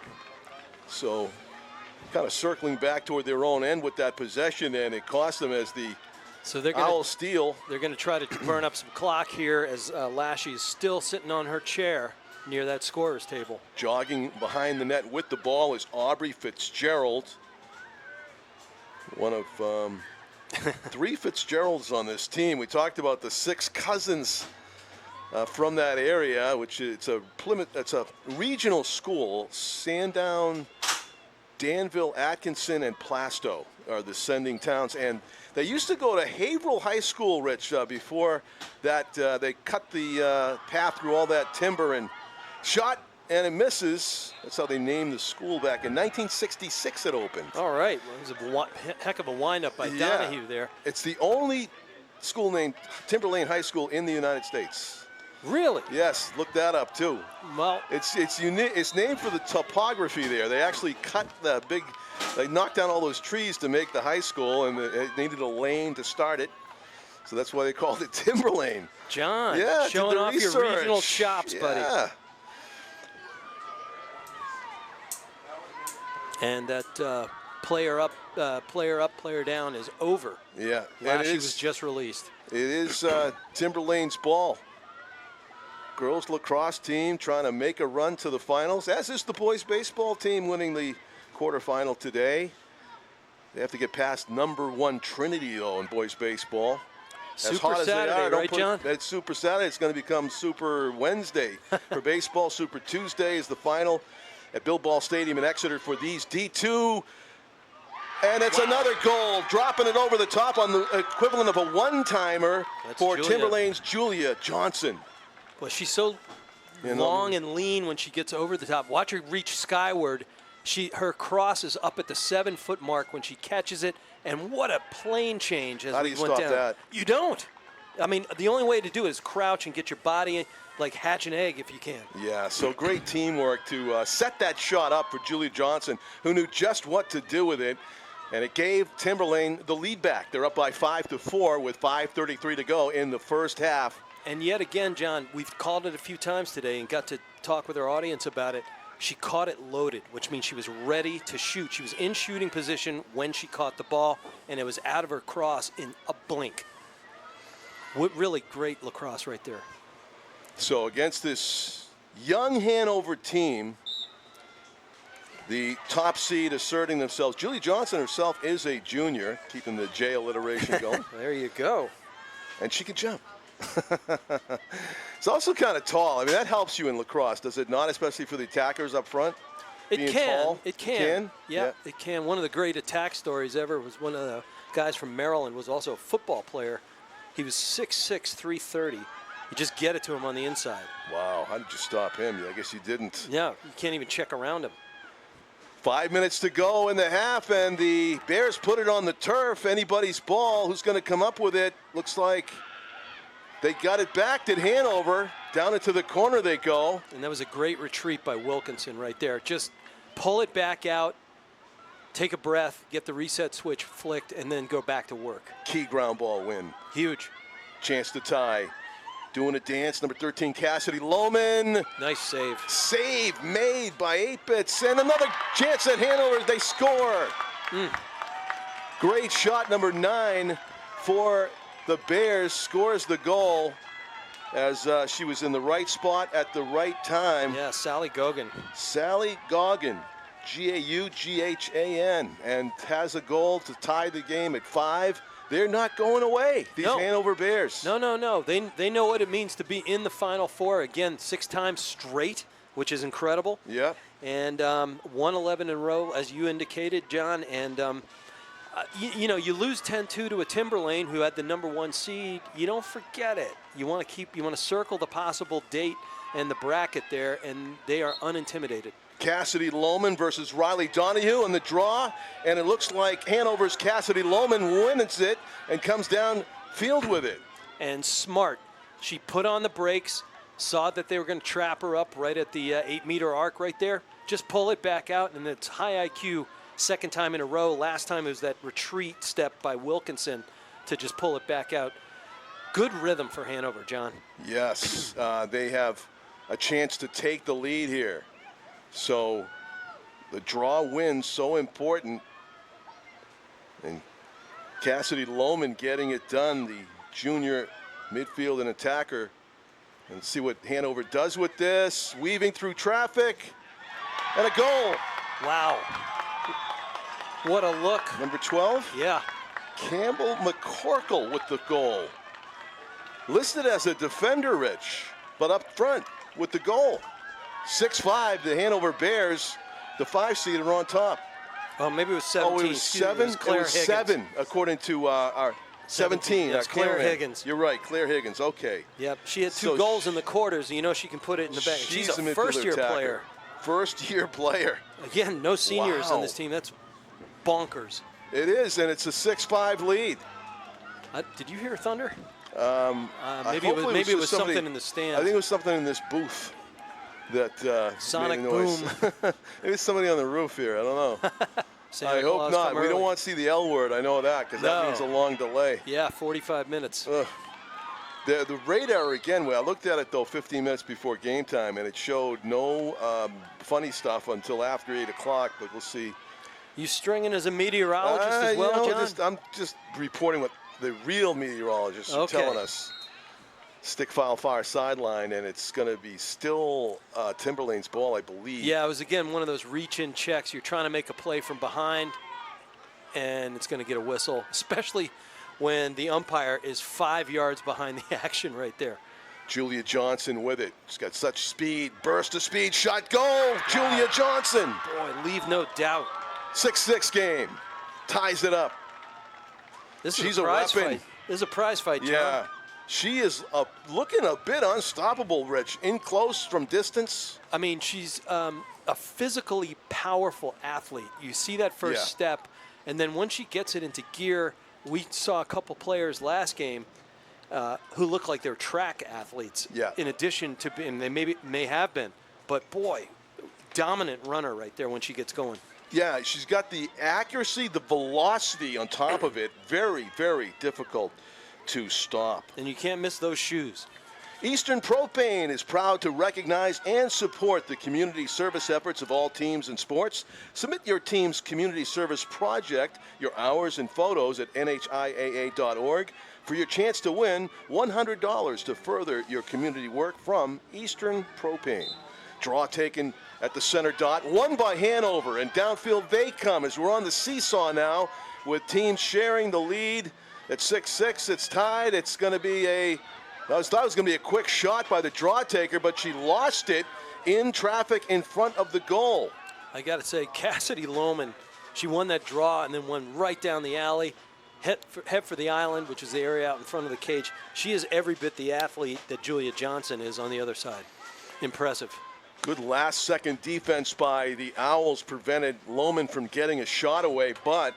So kind of circling back toward their own end with that possession, and it cost them as the Owls steal. They're going to try to burn up some clock here as Lashy is still sitting on her chair near that scorer's table. Jogging behind the net with the ball is Aubrey Fitzgerald. One of 3 Fitzgeralds on this team. We talked about the 6 cousins from that area, which it's a regional school. Sandown, Danville, Atkinson, and Plasto are the sending towns. And they used to go to Haverhill High School, Rich, before that they cut the path through all that timber and shot, and it misses. That's how they named the school back in 1966 it opened. All right. Well, it was a heck of a windup by Donahue there. It's the only school named Timberlane High School in the United States. Really? Yes, look that up too. Well, it's unique. It's named for the topography there. They actually cut they knocked down all those trees to make the high school, and it needed a lane to start it. So that's why they called it Timberlane. John, showing off your regional chops, buddy. And that player up, player down is over. Yeah. Lashy was just released. It is Timberlane's ball. Girls lacrosse team trying to make a run to the finals, as is the boys baseball team winning the quarterfinal today. They have to get past #1 Trinity, though, in boys baseball. As hot as Saturday, they are, right, John? It's Super Saturday. It's going to become Super Wednesday for baseball. Super Tuesday is the final at Bill Ball Stadium in Exeter for these D2. And it's another goal, dropping it over the top on the equivalent of a one-timer for Julia. Timberlane's Julia Johnson. Well, she's so long and lean when she gets over the top. Watch her reach skyward. Her cross is up at the 7-foot mark when she catches it, and what a plane change as How do we you went stop down. that? You don't. I mean, the only way to do it is crouch and get your body like hatch an egg if you can. Yeah, so great teamwork to set that shot up for Julia Johnson, who knew just what to do with it. And it gave Timberlane the lead back. They're up by 5-4 with 5:33 to go in the first half. And yet again, John, we've called it a few times today and got to talk with our audience about it. She caught it loaded, which means she was ready to shoot. She was in shooting position when she caught the ball, and it was out of her cross in a blink. What really great lacrosse right there. So against this young Hanover team, the top seed asserting themselves. Julie Johnson herself is a junior, keeping the J alliteration going. There you go. And she can jump. It's also kind of tall. I mean, that helps you in lacrosse, does it not? Especially for the attackers up front? It Being can. tall? It can. Yeah, it can. One of the great attack stories ever was one of the guys from Maryland was also a football player. He was 6'6", 330. You just get it to him on the inside. Wow, how did you stop him? I guess you didn't. Yeah, you can't even check around him. 5 minutes to go in the half, and the Bears put it on the turf. Anybody's ball. Who's going to come up with it? Looks like they got it back to Hanover. Down into the corner they go. And that was a great retreat by Wilkinson right there. Just pull it back out, take a breath, get the reset switch flicked, and then go back to work. Key ground ball win. Huge. Chance to tie. Doing a dance, number 13, Cassidy Lohman. Nice save. Save made by 8-Bits. And another chance at Hanover. They score. Great shot, number 9 for the Bears. Scores the goal as she was in the right spot at the right time. Yeah, Sally Gogan. Sally Gogan, Gaughan, and has a goal to tie the game at 5. They're not going away, these Hanover Bears. No. They know what it means to be in the Final Four. Again, 6 times straight, which is incredible. Yeah. And 1-11 in a row, as you indicated, John. And, you lose 10-2 to a Timberlane who had the #1 seed. You don't forget it. You want to circle the possible date and the bracket there, and they are unintimidated. Cassidy Lohman versus Riley Donahue in the draw, and it looks like Hanover's Cassidy Lohman wins it and comes down field with it. And smart. She put on the brakes, saw that they were going to trap her up right at the 8-meter arc right there. Just pull it back out, and it's high IQ second time in a row. Last time it was that retreat step by Wilkinson to just pull it back out. Good rhythm for Hanover, John. Yes, they have a chance to take the lead here. So the draw win so important. And Cassidy Lohman getting it done, the junior midfield and attacker. And see what Hanover does with this. Weaving through traffic. And a goal. Wow. What a look. Number 12? Yeah. Campbell McCorkle with the goal. Listed as a defender, Rich, but up front with the goal. 6-5, the Hanover Bears, the 5-seed are on top. Oh, maybe it was 17. Oh, it was 7? It was 7, according to our 17. That's Claire Higgins. You're right, Claire Higgins. Okay. Yep, she had 2 goals in the quarters. You know she can put it in the back. She's a first-year player. First-year player. Again, no seniors on this team. That's bonkers. It is, and it's a 6-5 lead. Did you hear thunder? Maybe it was something in the stands. I think it was something in this booth. That sonic made a noise. boom. Maybe somebody on the roof here. I don't know. I hope not. We don't want to see the L word. I know that because that means a long delay. Yeah, 45 minutes. The radar again. Well, I looked at it though 15 minutes before game time, and it showed no funny stuff until after 8 o'clock. But we'll see. You stringing as a meteorologist as well, John? I'm just reporting what the real meteorologists are telling us. Stick file far sideline, and it's going to be still Timberlane's ball, I believe. Yeah, it was, again, one of those reach-in checks. You're trying to make a play from behind. and it's going to get a whistle, especially when the umpire is 5 yards behind the action right there. Julia Johnson with it. She's got such speed. Burst of speed. Shot goal. Wow. Julia Johnson. Boy, leave no doubt. 6-6 game. Ties it up. She's a prize fight. This is a prize fight, John. Yeah. She is looking a bit unstoppable, Rich. In close from distance. I mean, she's a physically powerful athlete. You see that first step, and then once she gets it into gear, we saw a couple players last game who look like they're track athletes. Yeah. In addition to being, they may have been, but boy, dominant runner right there when she gets going. Yeah, she's got the accuracy, the velocity on top of it. Very, very difficult to stop. And you can't miss those shoes. Eastern Propane is proud to recognize and support the community service efforts of all teams and sports. Submit your team's community service project, your hours and photos at NHIAA.org for your chance to win $100 to further your community work from Eastern Propane. Draw taken at the center dot, won by Hanover, and downfield they come as we're on the seesaw now with teams sharing the lead at 6-6. It's tied. It's going to be I thought it was going to be a quick shot by the draw taker, but she lost it in traffic in front of the goal. I got to say, Cassidy Lohman, she won that draw and then went right down the alley, head for the island, which is the area out in front of the cage. She is every bit the athlete that Julia Johnson is on the other side. Impressive. Good last-second defense by the Owls prevented Lohman from getting a shot away, but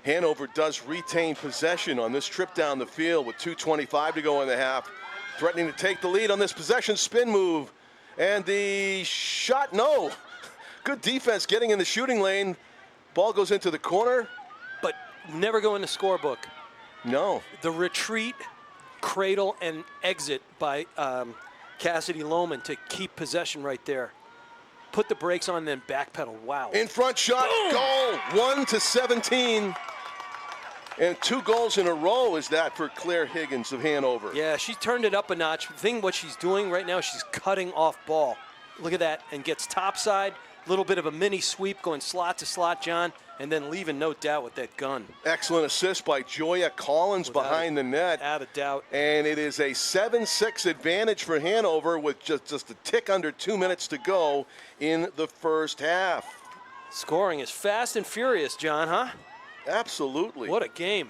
Hanover does retain possession on this trip down the field with 2:25 to go in the half. Threatening to take the lead on this possession spin move. And the shot, no. Good defense getting in the shooting lane. Ball goes into the corner. But never go in the scorebook. No. The retreat, cradle, and exit by Cassidy Lohman to keep possession right there. Put the brakes on, then backpedal. Wow. In front shot, goal, 1-17. And 2 goals in a row is that for Claire Higgins of Hanover. Yeah, she turned it up a notch. The thing, what she's doing right now, she's cutting off ball. Look at that, and gets topside. A little bit of a mini sweep going slot to slot, John, and then leaving no doubt with that gun. Excellent assist by Joya Collins behind the net. Without a doubt. And it is a 7-6 advantage for Hanover with just a tick under 2 minutes to go in the first half. Scoring is fast and furious, John, huh? Absolutely. What a game.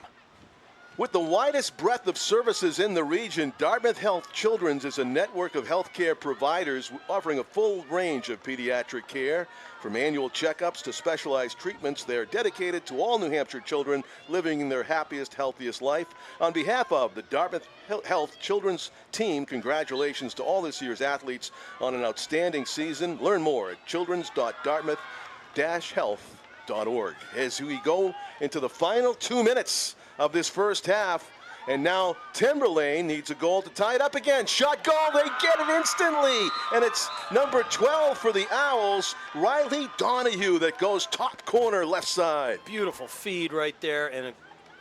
With the widest breadth of services in the region, Dartmouth Health Children's is a network of healthcare providers offering a full range of pediatric care. From annual checkups to specialized treatments, they're dedicated to all New Hampshire children living in their happiest, healthiest life. On behalf of the Dartmouth Health Children's team, congratulations to all this year's athletes on an outstanding season. Learn more at children's.dartmouth-health.org. As we go into the final 2 minutes of this first half, and now Timberlane needs a goal to tie it up again. Shot goal, they get it instantly, and it's number 12 for the Owls, Riley Donahue, that goes top corner left side. Beautiful feed right there, and an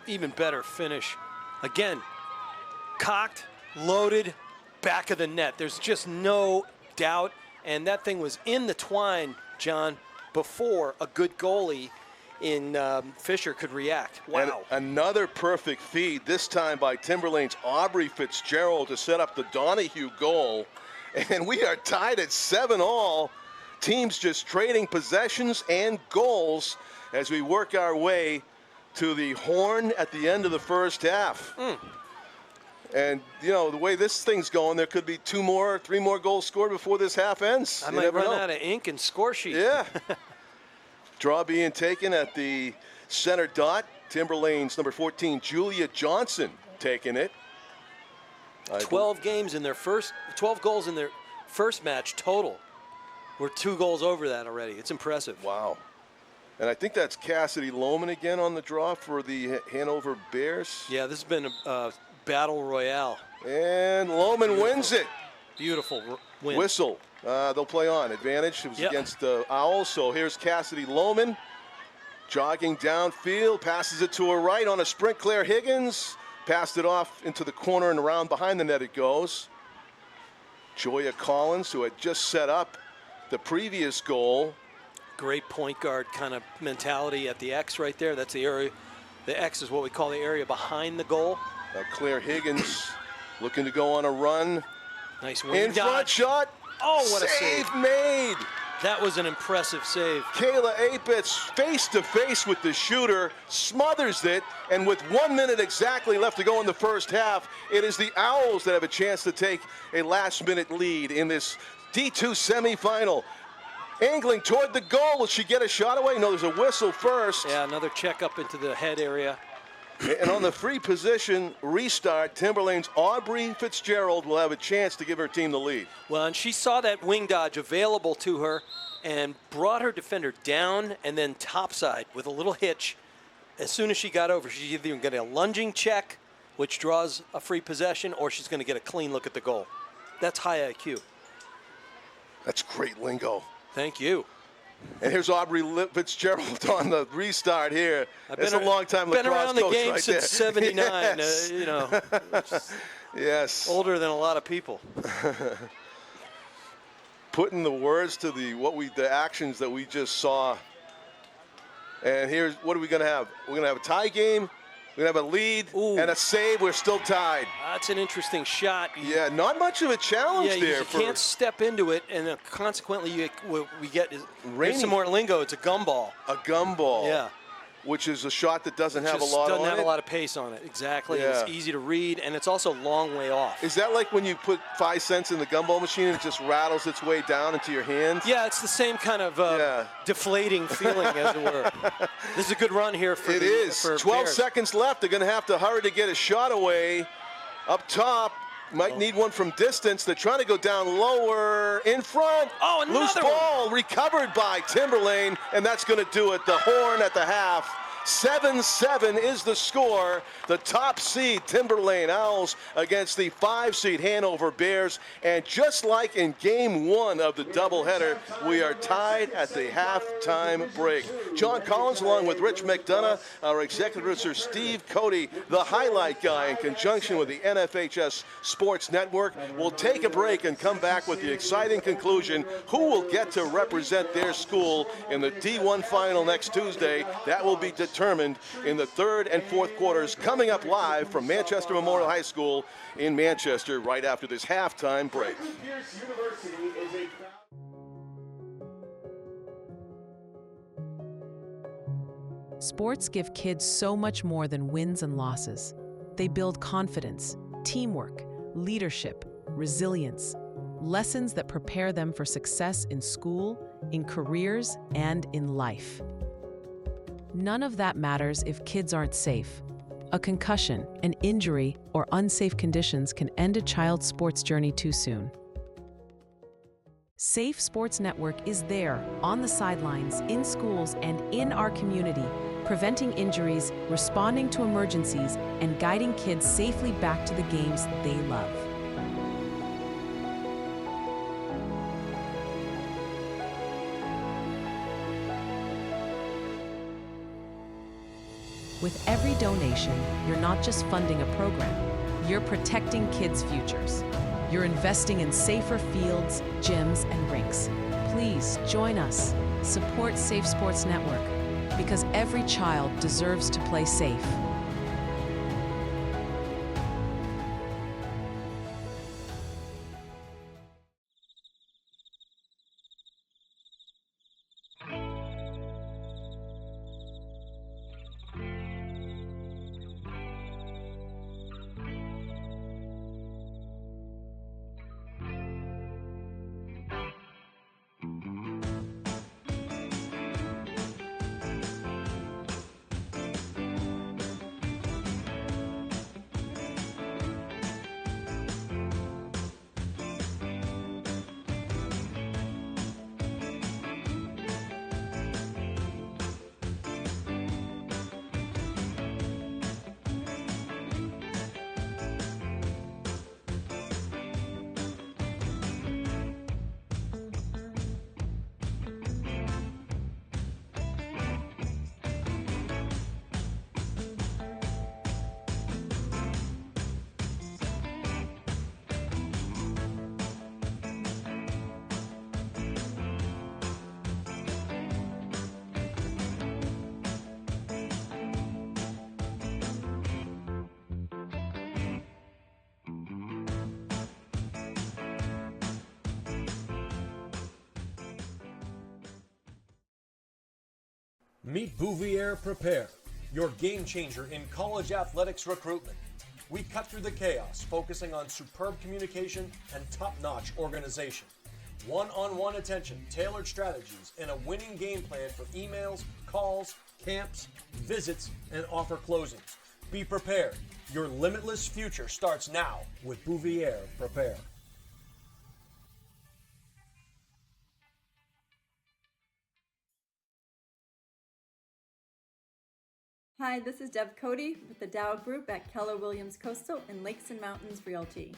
even better finish. Again, cocked, loaded, back of the net. There's just no doubt, and that thing was in the twine, John, before a good goalie in Fisher could react. Wow. And another perfect feed, this time by Timberlane's Aubrey Fitzgerald to set up the Donahue goal. And we are tied at 7-all. Teams just trading possessions and goals as we work our way to the horn at the end of the first half. And, you know, the way this thing's going, there could be 2 more, 3 more goals scored before this half ends. I might run out of ink and score sheet. Yeah. Draw being taken at the center dot. Timberlane's number 14, Julia Johnson, taking it. 12 goals in their first match total. We're 2 goals over that already. It's impressive. Wow. And I think that's Cassidy Lohman again on the draw for the Hanover Bears. Yeah, this has been a battle royale. And Lohman wins it. Beautiful win. Whistle. They'll play on. Advantage. It was against the Owls. So here's Cassidy Lohman jogging downfield. Passes it to her right on a sprint. Claire Higgins passed it off into the corner and around behind the net it goes. Joya Collins, who had just set up the previous goal. great point guard kind of mentality at the X right there. That's the area. The X is what we call the area behind the goal. Now Claire Higgins looking to go on a run. Nice wing In front shot. Oh, what a save made. That was an impressive save. Kayla Apitz face to face with the shooter, smothers it, and with 1 minute exactly left to go in the first half, it is the Owls that have a chance to take a last-minute lead in this D2 semifinal. Angling toward the goal. Will she get a shot away? No, there's a whistle first. Yeah, another check up into the head area. And on the free position restart, Timberlane's Aubrey Fitzgerald will have a chance to give her team the lead. Well, and she saw that wing dodge available to her and brought her defender down and then topside with a little hitch. As soon as she got over, she's either going to get a lunging check, which draws a free possession, or she's going to get a clean look at the goal. That's high IQ. That's great lingo. Thank you. And here's Aubrey Fitzgerald on the restart here. It's a long time lacrosse been around the coach game right since there. '79. Yes. You know, yes. Older than a lot of people. Putting the words to the actions that we just saw. And here's what are we going to have? We're going to have a tie game. We're going to have a lead and a save. We're still tied. That's an interesting shot. Yeah, not much of a challenge there. You can't step into it, and consequently, what we get is some more lingo. It's a gumball. A gumball. Yeah. Which is a shot that doesn't have a lot on it. Doesn't have a lot of pace on it. Exactly. Yeah. It's easy to read, and it's also a long way off. Is that like when you put 5 cents in the gumball machine and it just rattles its way down into your hands? Yeah, it's the same kind of deflating feeling, as it were. This is a good run here for It is. 12 Bears. seconds left. They're going to have to hurry to get a shot away. Up top, might need one from distance. They're trying to go down lower. In front. Oh, another loose ball recovered by Timberlane, and that's going to do it. The horn at the half. 7-7 is the score. The top seed Timberlane Owls against the 5 seed Hanover Bears. And just like in game 1 of the doubleheader, we are tied at the halftime break. John Collins along with Rich McDonough, our executive producer Steve Cody, the highlight guy in conjunction with the NFHS Sports Network. We'll take a break and come back with the exciting conclusion. Who will get to represent their school in the D1 final next Tuesday? That will be determined in the 3rd and 4th quarters, coming up live from Manchester Memorial High School in Manchester right after this halftime break. Sports give kids so much more than wins and losses. They build confidence, teamwork, leadership, resilience, lessons that prepare them for success in school, in careers, and in life. None of that matters if kids aren't safe. A concussion, an injury, or unsafe conditions can end a child's sports journey too soon. Safe Sports Network is there, on the sidelines, in schools, and in our community, preventing injuries, responding to emergencies, and guiding kids safely back to the games they love. With every donation, you're not just funding a program, you're protecting kids' futures. You're investing in safer fields, gyms, and rinks. Please join us. Support Safe Sports Network, because every child deserves to play safe. Meet Bouvier Prepare, your game changer in college athletics recruitment. We cut through the chaos, focusing on superb communication and top-notch organization. One-on-one attention, tailored strategies, and a winning game plan for emails, calls, camps, visits, and offer closings. Be prepared. Your limitless future starts now with Bouvier Prepare. Hi, this is Deb Cody with the Dow Group at Keller Williams Coastal and Lakes and Mountains Realty.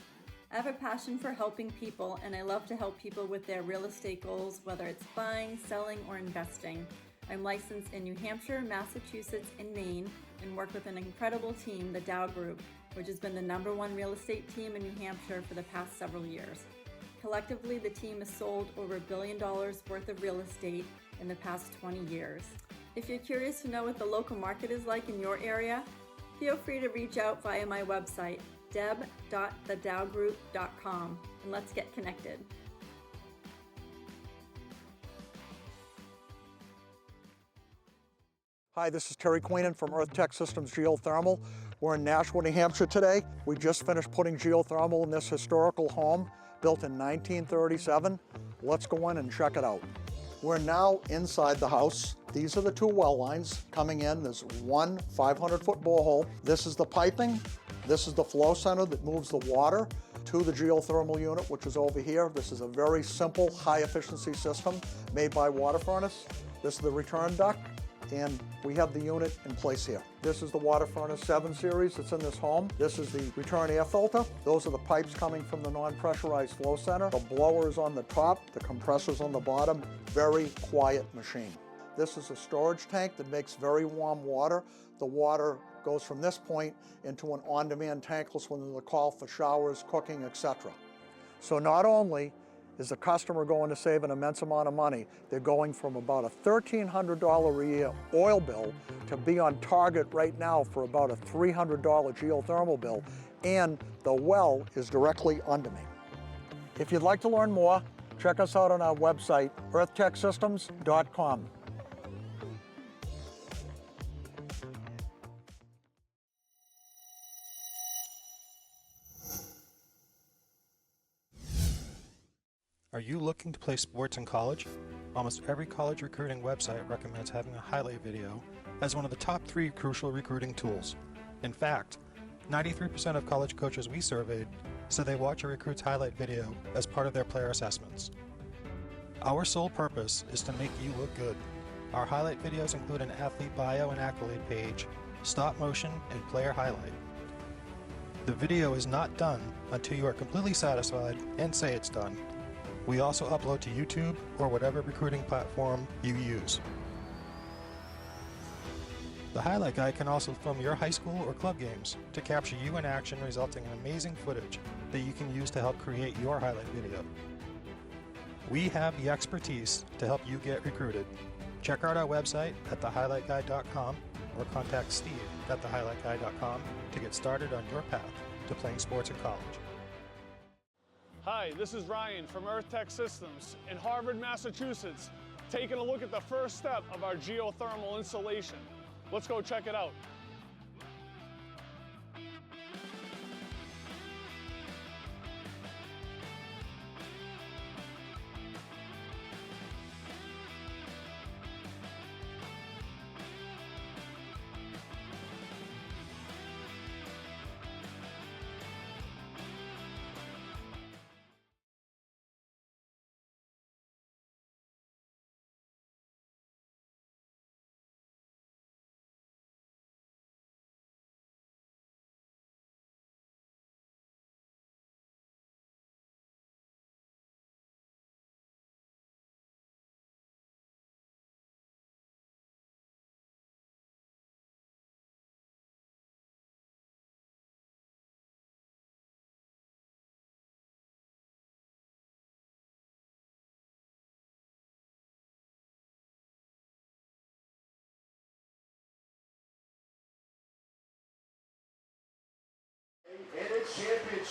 I have a passion for helping people, and I love to help people with their real estate goals, whether it's buying, selling, or investing. I'm licensed in New Hampshire, Massachusetts, and Maine, and work with an incredible team, the Dow Group, which has been the #1 real estate team in New Hampshire for the past several years. Collectively, the team has sold over $1 billion worth of real estate in the past 20 years. If you're curious to know what the local market is like in your area, feel free to reach out via my website, deb.thedowgroup.com, and let's get connected. Hi, this is Terry Queenan from Earth Tech Systems Geothermal. We're in Nashua, New Hampshire today. We just finished putting geothermal in this historical home built in 1937. Let's go in and check it out. We're now inside the house. These are the two well lines coming in. There's one 500-foot borehole. This is the piping. This is the flow center that moves the water to the geothermal unit, which is over here. This is a very simple, high-efficiency system made by water furnace. This is the return duct, and we have the unit in place here. This is the water furnace 7 series that's in this home. This is the return air filter. Those are the pipes coming from the non-pressurized flow center. The blower is on the top, the compressor's on the bottom. Very quiet machine. This is a storage tank that makes very warm water. The water goes from this point into an on-demand tankless when there's a call for showers, cooking, etc. So not only is the customer going to save an immense amount of money, they're going from about a $1,300 a year oil bill to be on target right now for about a $300 geothermal bill, and the well is directly under me. If you'd like to learn more, check us out on our website, earthtechsystems.com. Are you looking to play sports in college? Almost every college recruiting website recommends having a highlight video as one of the top 3 crucial recruiting tools. In fact, 93% of college coaches we surveyed said they watch a recruit's highlight video as part of their player assessments. Our sole purpose is to make you look good. Our highlight videos include an athlete bio and accolade page, stop motion, and player highlight. The video is not done until you are completely satisfied and say it's done. We also upload to YouTube or whatever recruiting platform you use. The highlight guy can also film your high school or club games to capture you in action, resulting in amazing footage that you can use to help create your highlight video. We have the expertise to help you get recruited. Check out our website at thehighlightguy.com or contact Steve at thehighlightguy.com to get started on your path to playing sports in college. Hi, this is Ryan from Earth Tech Systems in Harvard, Massachusetts, taking a look at the first step of our geothermal installation. Let's go check it out.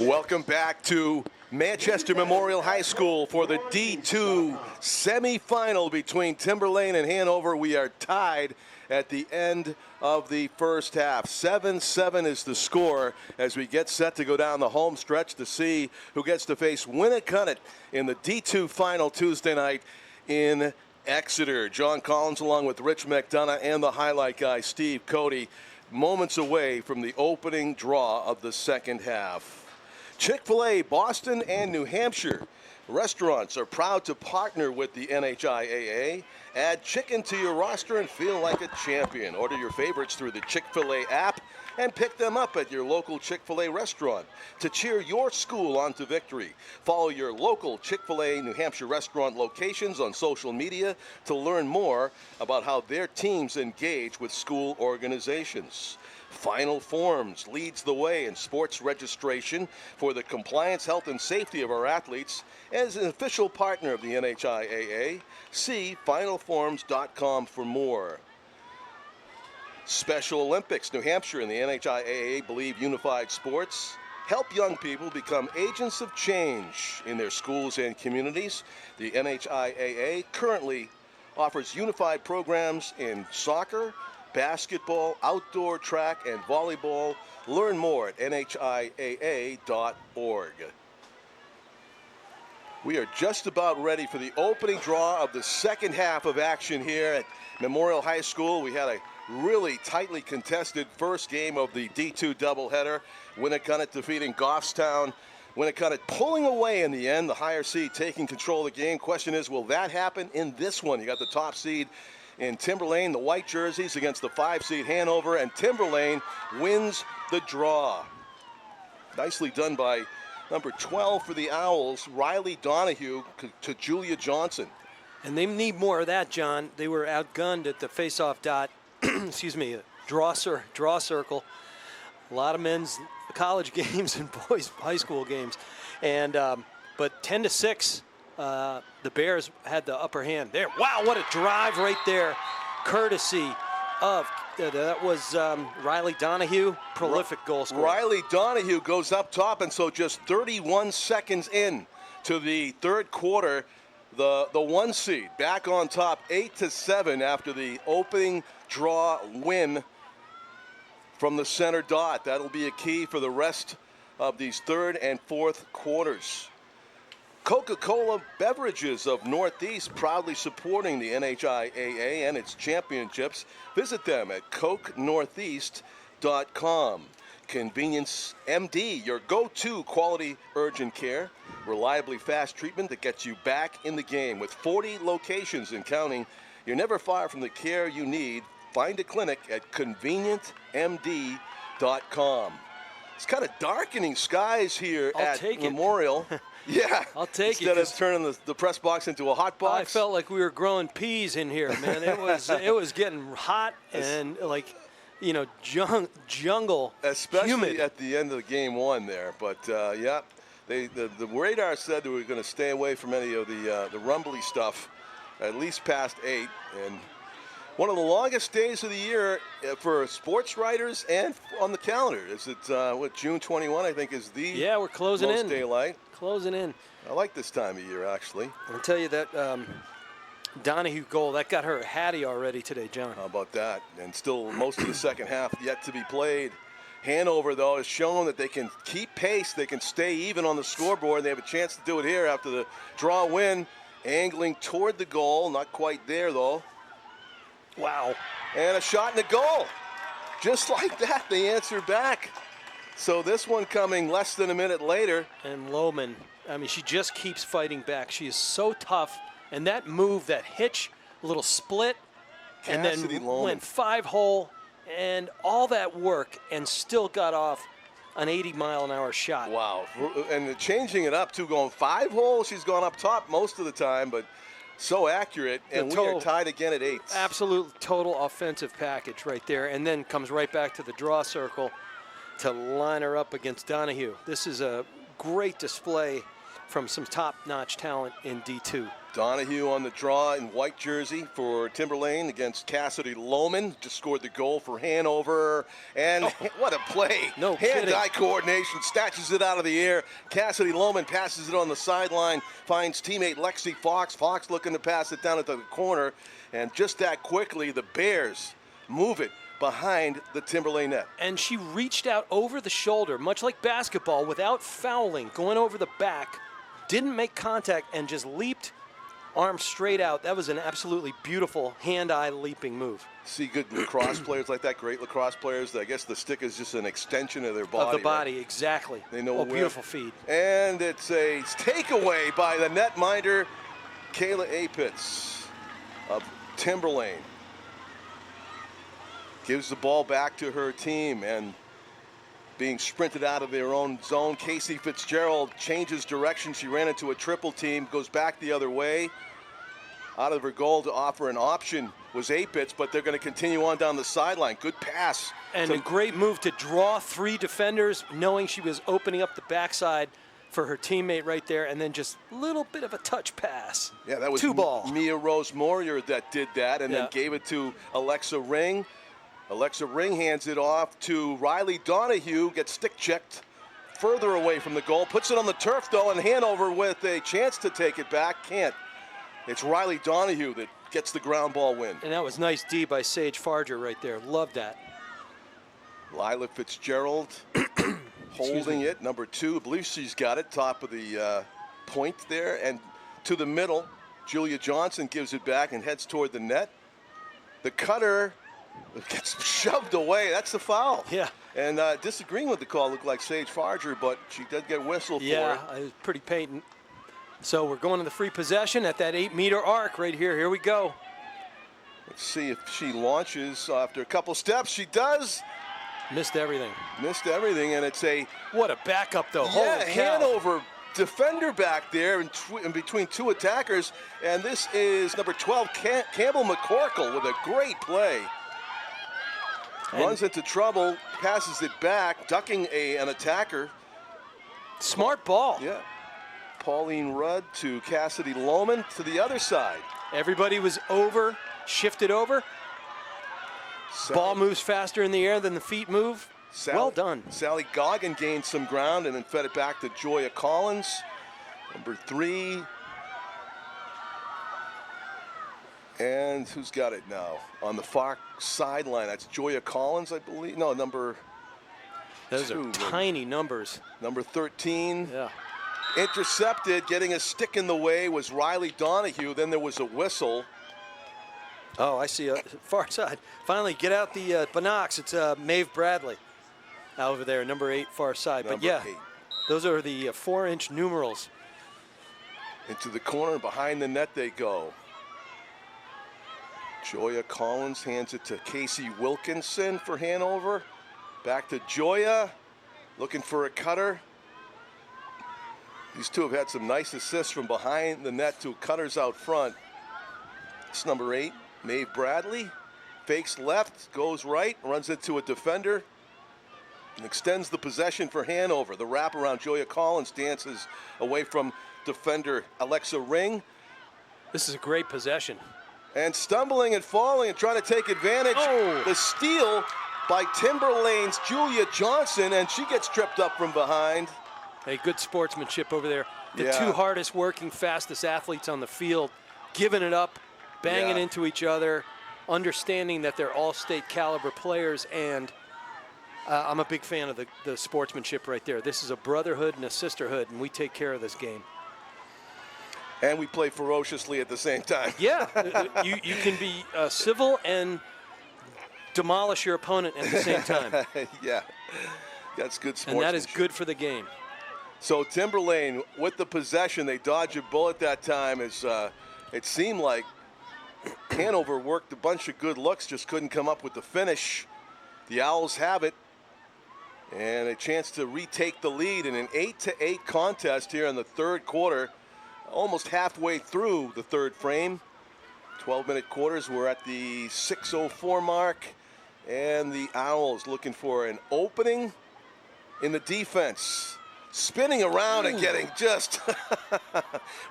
Welcome back to Manchester Memorial High School for the D2 semifinal between Timberlane and Hanover. We are tied at the end of the first half. 7-7 is the score as we get set to go down the home stretch to see who gets to face Winnicott in the D2 final Tuesday night in Exeter. John Collins along with Rich McDonough and the highlight guy Steve Cody, moments away from the opening draw of the second half. Chick-fil-A, Boston, and New Hampshire restaurants are proud to partner with the NHIAA. Add chicken to your roster and feel like a champion. Order your favorites through the Chick-fil-A app and pick them up at your local Chick-fil-A restaurant to cheer your school on to victory. Follow your local Chick-fil-A New Hampshire restaurant locations on social media to learn more about how their teams engage with school organizations. Final Forms leads the way in sports registration for the compliance, health, and safety of our athletes. As an official partner of the NHIAA, see finalforms.com for more. Special Olympics, New Hampshire and the NHIAA believe unified sports help young people become agents of change in their schools and communities. The NHIAA currently offers unified programs in soccer, basketball, outdoor track, and volleyball. Learn more at NHIAA.org. We are just about ready for the opening draw of the second half of action here at Memorial High School. We had a really tightly contested first game of the D2 doubleheader. Winnicott defeating Goffstown. Winnicott pulling away in the end, the higher seed taking control of the game. Question is, will that happen in this one? You got the top seed in Timberlane, the white jerseys against the 5-seed Hanover, and Timberlane wins the draw. Nicely done by number 12 for the Owls, Riley Donahue to Julia Johnson. And they need more of that, John. They were outgunned at the face-off dot, excuse me, draw circle. A lot of men's college games and boys high school games. And but 10-6, the Bears had the upper hand there. Wow, what a drive right there, courtesy of that was Riley Donahue, prolific goal scorer. Riley Donahue goes up top, and so just 31 seconds in to the third quarter, the one seed back on top, 8-7 after the opening draw win from the center dot. That'll be a key for the rest of these third and fourth quarters. Coca-Cola Beverages of Northeast proudly supporting the NHIAA and its championships. Visit them at CokeNortheast.com. Convenience MD, your go-to quality urgent care. Reliably fast treatment that gets you back in the game. With 40 locations and counting, you're never far from the care you need. Find a clinic at ConvenientMD.com. It's kind of darkening skies here at Memorial. Yeah, I'll take it. Instead of turning the press box into a hot box. I felt like we were growing peas in here, man. It was getting hot and like, you know, jungle. Especially humid. At the end of game one there. But yeah, the radar said that we were going to stay away from any of the rumbly stuff, at least past 8. And one of the longest days of the year for sports writers and on the calendar. Is it June 21? I think is the we're closing most in. Daylight. Closing in. I like this time of year, actually. I'll tell you that Donahue goal, that got her a Hattie already today, John. How about that? And still most of the second half yet to be played. Hanover, though, has shown that they can keep pace. They can stay even on the scoreboard. They have a chance to do it here after the draw win. Angling toward the goal. Not quite there, though. Wow. And a shot and a goal. Just like that, they answer back. So this one coming less than a minute later. And Lohman, I mean, she just keeps fighting back. She is so tough. And that move, that hitch, a little split, and then went 5-hole, and all that work, and still got off an 80-mile-an-hour shot. Wow. And changing it up, too, going 5-hole. She's gone up top most of the time, but so accurate. And we are tied again at 8. Absolute total offensive package right there. And then comes right back to the draw circle to line her up against Donahue. This is a great display from some top-notch talent in D2. Donahue on the draw in white jersey for Timberlane against Cassidy Lohman. Just scored the goal for Hanover. And what a play. No Hand-eye coordination, snatches it out of the air. Cassidy Lohman passes it on the sideline, finds teammate Lexi Fox. Fox looking to pass it down into the corner. And just that quickly, the Bears move it behind the Timberlane net. And she reached out over the shoulder, much like basketball, without fouling, going over the back, didn't make contact, and just leaped arm straight out. That was an absolutely beautiful hand-eye leaping move. See good lacrosse players like that, great lacrosse players. I guess the stick is just an extension of their body. Of the body, right? Exactly. They know where. Beautiful feed. And it's a takeaway by the netminder, Kayla Apitz of Timberlane. Gives the ball back to her team, and being sprinted out of their own zone. Casey Fitzgerald changes direction. She ran into a triple team, goes back the other way. Out of her goal to offer an option was Apitz, but they're going to continue on down the sideline. Good pass. And a great move to draw 3 defenders, knowing she was opening up the backside for her teammate right there, and then just a little bit of a touch pass. Yeah, that was 2-ball. Mia Rose Morier that did that, and then gave it to Alexa Ring. Alexa Ring hands it off to Riley Donahue, gets stick checked further away from the goal, puts it on the turf though, and Hanover with a chance to take it back, can't. It's Riley Donahue that gets the ground ball win. And that was nice D by Sage Farger right there, loved that. Lila Fitzgerald holding it, number 2, I believe she's got it, top of the point there, and to the middle, Julia Johnson gives it back and heads toward the net. The cutter gets shoved away. That's the foul. Yeah. And disagreeing with the call, looked like Sage Farger, but she did get whistled for it. Yeah, it was pretty patent. So we're going to the free possession at that 8-meter arc right here. Here we go. Let's see if she launches after a couple steps. She does. Missed everything. Missed everything, and it's a... What a backup, though. Yeah, Holy cow. Hanover defender back there in between 2 attackers, and this is number 12, Campbell McCorkle, with a great play. Runs into trouble, passes it back, ducking an attacker. Smart ball. Yeah. Pauline Rudd to Cassidy Lohman to the other side. Everybody was over, shifted over. Ball moves faster in the air than the feet move. Well done. Sally Goggin gained some ground and then fed it back to Joya Collins. Number 3. And who's got it now? On the far sideline, that's Joya Collins, I believe. No, number... Those 2, are tiny numbers. Number 13. Yeah. Intercepted, getting a stick in the way was Riley Donahue. Then there was a whistle. Oh, I see a far side. Finally, get out the binocs. It's Maeve Bradley over there, number 8, far side. Number but yeah, 8. Those are the 4-inch numerals. Into the corner, behind the net they go. Joya Collins hands it to Casey Wilkinson for Hanover. Back to Joya, looking for a cutter. These two have had some nice assists from behind the net to cutters out front. It's number 8, Maeve Bradley. Fakes left, goes right, runs into a defender, and extends the possession for Hanover. The wraparound, Joya Collins dances away from defender Alexa Ring. This is a great possession. And stumbling and falling and trying to take advantage. Oh. The steal by Timberlane's Julia Johnson, and she gets tripped up from behind. Hey, good sportsmanship over there. The 2 hardest working, fastest athletes on the field, giving it up, banging into each other, understanding that they're all state caliber players, and I'm a big fan of the sportsmanship right there. This is a brotherhood and a sisterhood, and we take care of this game. And we play ferociously at the same time. Yeah, you can be civil and demolish your opponent at the same time. Yeah, that's good sportsmanship. And that is good for the game. So Timberlane with the possession, they dodge a bullet that time. As it seemed like Hanover worked a bunch of good looks, just couldn't come up with the finish. The Owls have it, and a chance to retake the lead in an 8-8 contest here in the 3rd quarter. Almost halfway through the 3rd frame. 12-minute quarters. We're at the 6:04 mark, and the Owls looking for an opening in the defense. spinning around and getting just,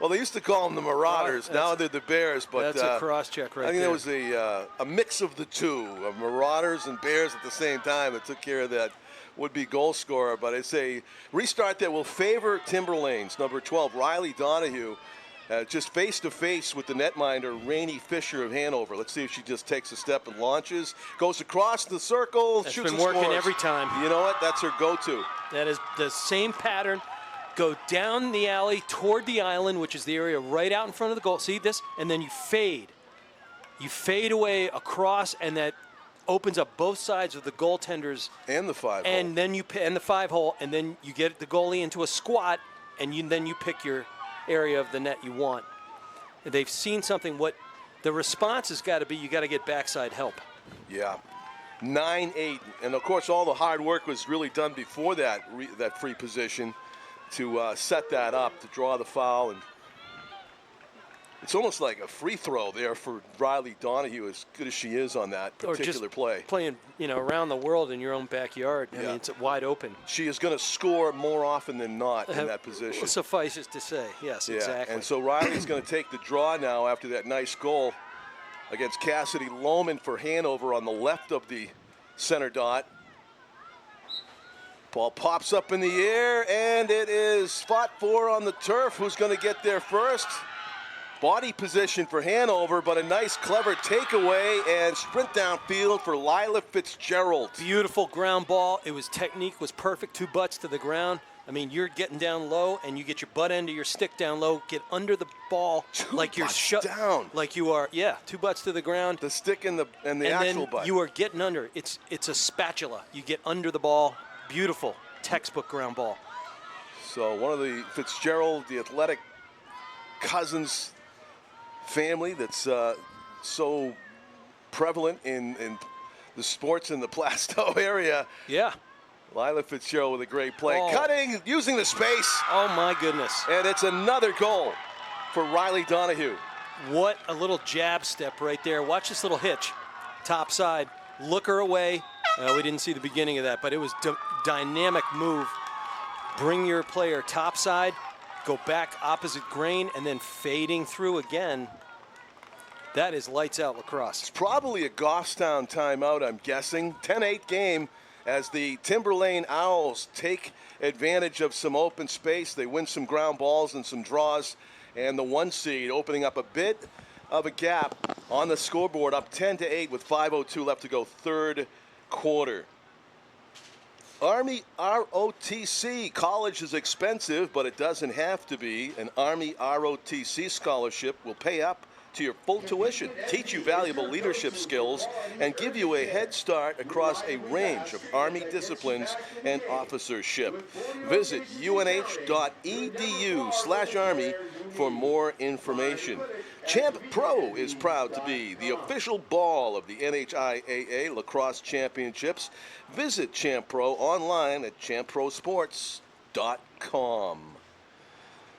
well, they used to call them the Marauders. Now they're the Bears. But that's a cross-check right there. I think there was a mix of the two, of Marauders and Bears at the same time that took care of that would-be goal scorer. But it's a restart that will favor Timberlane's number 12, Riley Donahue, just face-to-face with the netminder, Rainey Fisher of Hanover. Let's see if she just takes a step and launches, goes across the circle, That's shoots been and working scores. every time. You know what? That's her go-to. That is the same pattern. Go down the alley toward the island, which is the area right out in front of the goal. See this? And then you fade. You fade away across, and that opens up both sides of the goaltenders. And the 5-hole. And then you and the 5-hole, and then you get the goalie into a squat, and then you pick your area of the net you want. They've seen something. What the response has got to be, you got to get backside help. Yeah. 9-8, and of course all the hard work was really done before that that free position to set that up, to draw the foul, and it's almost like a free throw there for Riley Donahue, as good as she is on that particular play. Playing, around the world in your own backyard. I mean, it's wide open. She is going to score more often than not in that position. Suffices to say, yes, exactly. And so Riley's going to take the draw now after that nice goal against Cassidy Lohman for Hanover on the left of the center dot. Ball pops up in the air, and it is fought for on the turf. Who's going to get there first? Body position for Hanover, but a nice, clever takeaway and sprint downfield for Lila Fitzgerald. Beautiful ground ball. Technique was perfect. 2 butts to the ground. I mean, you're getting down low, and you get your butt end of your stick down low, get under the ball like you're shut down. Like you are, 2 butts to the ground. The stick and the actual butt. You are getting under. It's a spatula. You get under the ball. Beautiful, textbook ground ball. So one of the Fitzgerald, the athletic Cousins family that's so prevalent in the sports in the Plastow area. Yeah. Lila Fitzgerald with a great play. Cutting, using the space. Oh, my goodness. And it's another goal for Riley Donahue. What a little jab step right there. Watch this little hitch. Top side. Look her away. We didn't see the beginning of that, but it was dynamic move. Bring your player top side, go back opposite grain, and then fading through again. That is lights out lacrosse. It's probably a Goffstown timeout, I'm guessing. 10-8 game as the Timberlane Owls take advantage of some open space. They win some ground balls and some draws, and the 1 seed opening up a bit of a gap on the scoreboard, up 10-8 with 5:02 left to go, third quarter. Army ROTC. College is expensive, but it doesn't have to be. An Army ROTC scholarship will pay up to your full tuition, teach you valuable leadership skills, and give you a head start across a range of Army disciplines and officership. Visit unh.edu/Army for more information. Champ Pro is proud to be the official ball of the NHIAA Lacrosse Championships. Visit Champ Pro online at champprosports.com.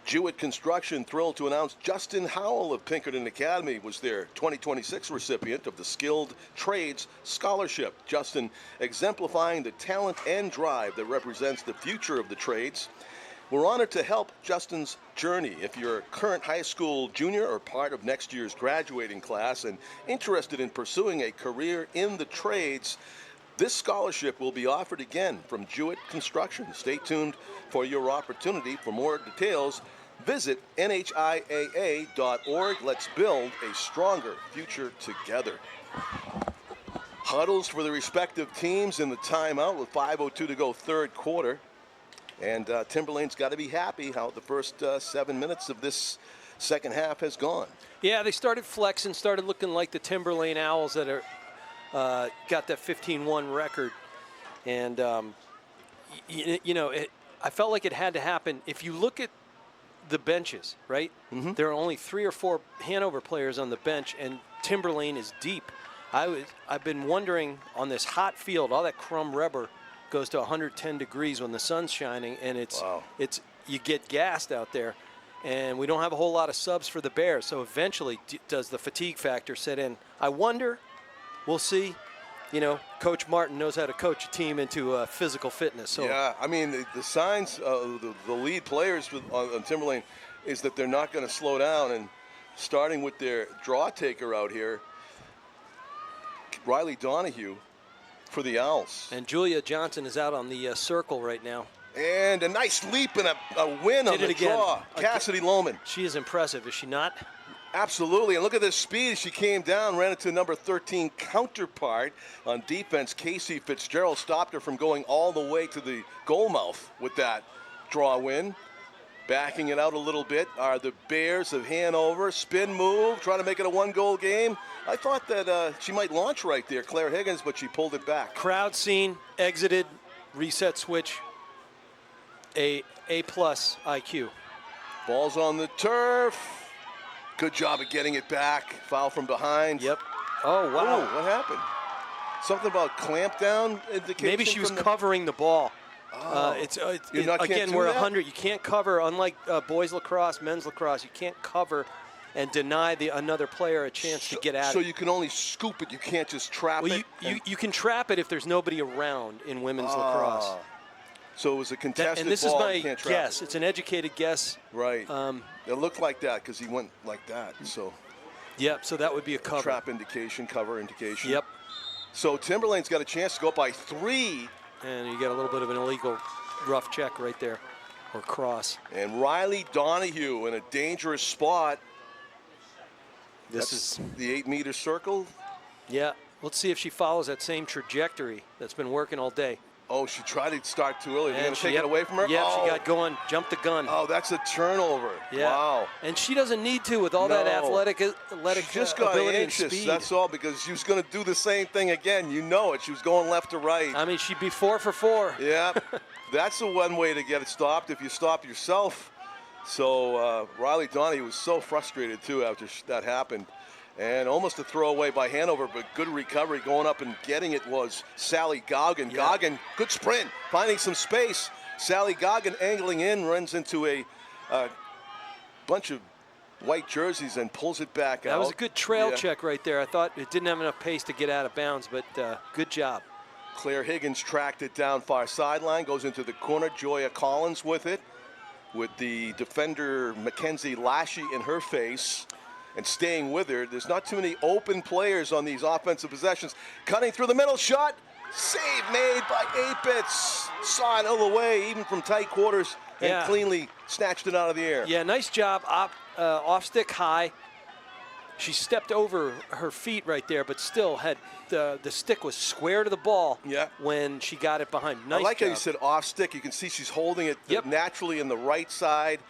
Jewett Construction thrilled to announce Justin Howell of Pinkerton Academy was their 2026 recipient of the Skilled Trades Scholarship. Justin exemplifying the talent and drive that represents the future of the trades. We're honored to help Justin's journey. If you're a current high school junior or part of next year's graduating class and interested in pursuing a career in the trades, this scholarship will be offered again from Jewett Construction. Stay tuned for your opportunity. For more details, visit NHIAA.org. Let's build a stronger future together. Huddles for the respective teams in the timeout with 5:02 to go, third quarter. And Timberlane's got to be happy how the first 7 minutes of this second half has gone. Yeah, they started flexing, started looking like the Timberlane Owls that are got that 15-1 record. And, I felt like it had to happen. If you look at the benches, right, there are only 3 or 4 Hanover players on the bench, and Timberlane is deep. I've been wondering on this hot field, all that crumb rubber goes to 110 degrees when the sun's shining, and you get gassed out there. And we don't have a whole lot of subs for the Bears, so eventually does the fatigue factor set in. I wonder, we'll see, you know, Coach Martin knows how to coach a team into physical fitness. So yeah, I mean, the signs, the lead players on Timberlane is that they're not going to slow down. And starting with their draw taker out here, Riley Donahue for the Owls. And Julia Johnson is out on the circle right now. And a nice leap and a win on the draw. Cassidy Lohman. She is impressive, is she not? Absolutely, and look at this speed. She came down, ran into number 13 counterpart on defense. Casey Fitzgerald stopped her from going all the way to the goal mouth with that draw win. Backing it out a little bit are the Bears of Hanover. Spin move, trying to make it a one-goal game. I thought that she might launch right there, Claire Higgins, but she pulled it back. Crowd scene, exited, reset switch, A+ IQ. Ball's on the turf. Good job of getting it back. Foul from behind. Yep. Oh, wow. Ooh, what happened? Something about clamp down indication? Maybe she was covering the ball. Oh. Again, we're 100. You can't cover, unlike boys lacrosse, men's lacrosse, you can't cover and deny another player a chance to get at it. So you can only scoop it. You can't just trap it? You can trap it if there's nobody around in women's lacrosse. So it was a contested and this ball. is my guess. It's an educated guess. Right. It looked like that because he went like that. So. Yep. So that would be a cover. Trap indication, cover indication. Yep. So Timberlane's got a chance to go up by 3. And you get a little bit of an illegal rough check right there, or cross. And Riley Donahue in a dangerous spot. This is the 8-meter circle. Yeah. Let's see if she follows that same trajectory that's been working all day. Oh, she tried to start too early. They're going to take it away from her? Yeah, she got going, jumped the gun. Oh, that's a turnover. Yeah. Wow. And she doesn't need to with all that athletic she just got ability anxious, and speed. that's all, because she was going to do the same thing again. You know it. She was going left to right. I mean, she'd be 4 for 4. Yeah. That's the one way to get it stopped, if you stop yourself. So Riley Donahue was so frustrated, too, after that happened. And almost a throwaway by Hanover, but good recovery. Going up and getting it was Sally Goggin. Yeah. Goggin, good sprint, finding some space. Sally Goggin angling in, runs into a bunch of white jerseys and pulls it back out. That was a good trail check right there. I thought it didn't have enough pace to get out of bounds, but good job. Claire Higgins tracked it down far sideline, goes into the corner. Joya Collins with it, with the defender Mackenzie Lashy in her face. And staying with her. There's not too many open players on these offensive possessions. Cutting through the middle, shot. Save made by Apitz. Saw it all the way, even from tight quarters, and cleanly snatched it out of the air. Yeah, nice job. Off stick high. She stepped over her feet right there, but still had the stick was square to the ball when she got it behind. Nice I like job. how you said off stick. You can see she's holding it naturally in the right side,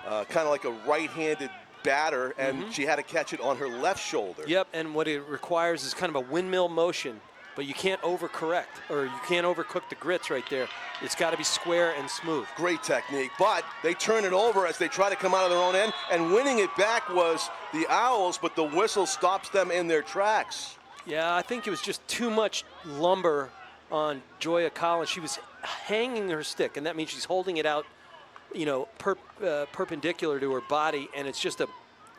kind of like a right-handed batter, and she had to catch it on her left shoulder. Yep, and what it requires is kind of a windmill motion, but you can't overcorrect, or you can't overcook the grits right there. It's got to be square and smooth. Great technique, but they turn it over as they try to come out of their own end, and winning it back was the Owls, but the whistle stops them in their tracks. Yeah, I think it was just too much lumber on Joya Collins. She was hanging her stick, and that means she's holding it out, you know, perpendicular to her body, and it's just a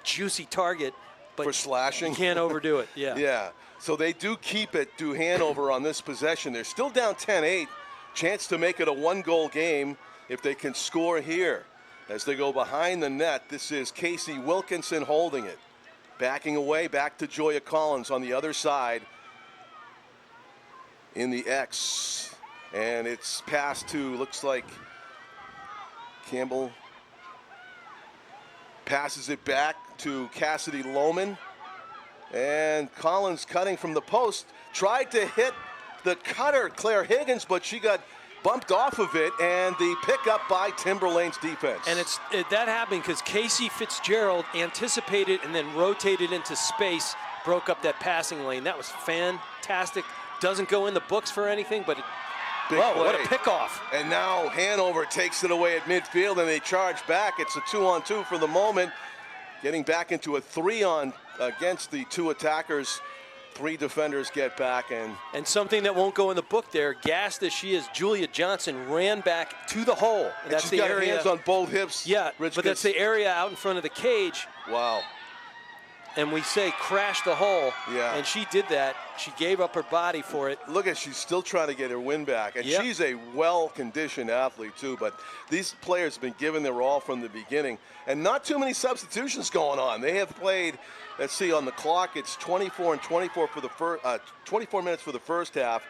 juicy target. But for slashing. You can't overdo it, yeah. Yeah, so they do keep it to Hanover on this possession. They're still down 10-8. Chance to make it a one-goal game if they can score here. As they go behind the net, this is Casey Wilkinson holding it. Backing away, back to Joya Collins on the other side in the X. And it's passed to, looks like, Campbell passes it back to Cassidy Lohman. And Collins cutting from the post. Tried to hit the cutter, Claire Higgins, but she got bumped off of it, and the pickup by Timberlane's defense. And that happened because Casey Fitzgerald anticipated and then rotated into space, broke up that passing lane. That was fantastic. Doesn't go in the books for anything, but whoa, what a pickoff. And now Hanover takes it away at midfield, and they charge back. It's a 2-on-2 for the moment. Getting back into a 3-on against the two attackers. 3 defenders get back. And something that won't go in the book there, gassed as she is, Julia Johnson ran back to the hole. And that's she's the got area. hands on both hips. Yeah, but that's the area out in front of the cage. Wow. and we say crash the hole. Yeah. And she did that. She gave up her body for it. Look at, she's still trying to get her win back. And Yep. she's a well-conditioned athlete, too. But these players have been giving their all from the beginning. And not too many substitutions going on. They have played, let's see, on the clock, it's 24 and 24 for the 24 minutes for the first half.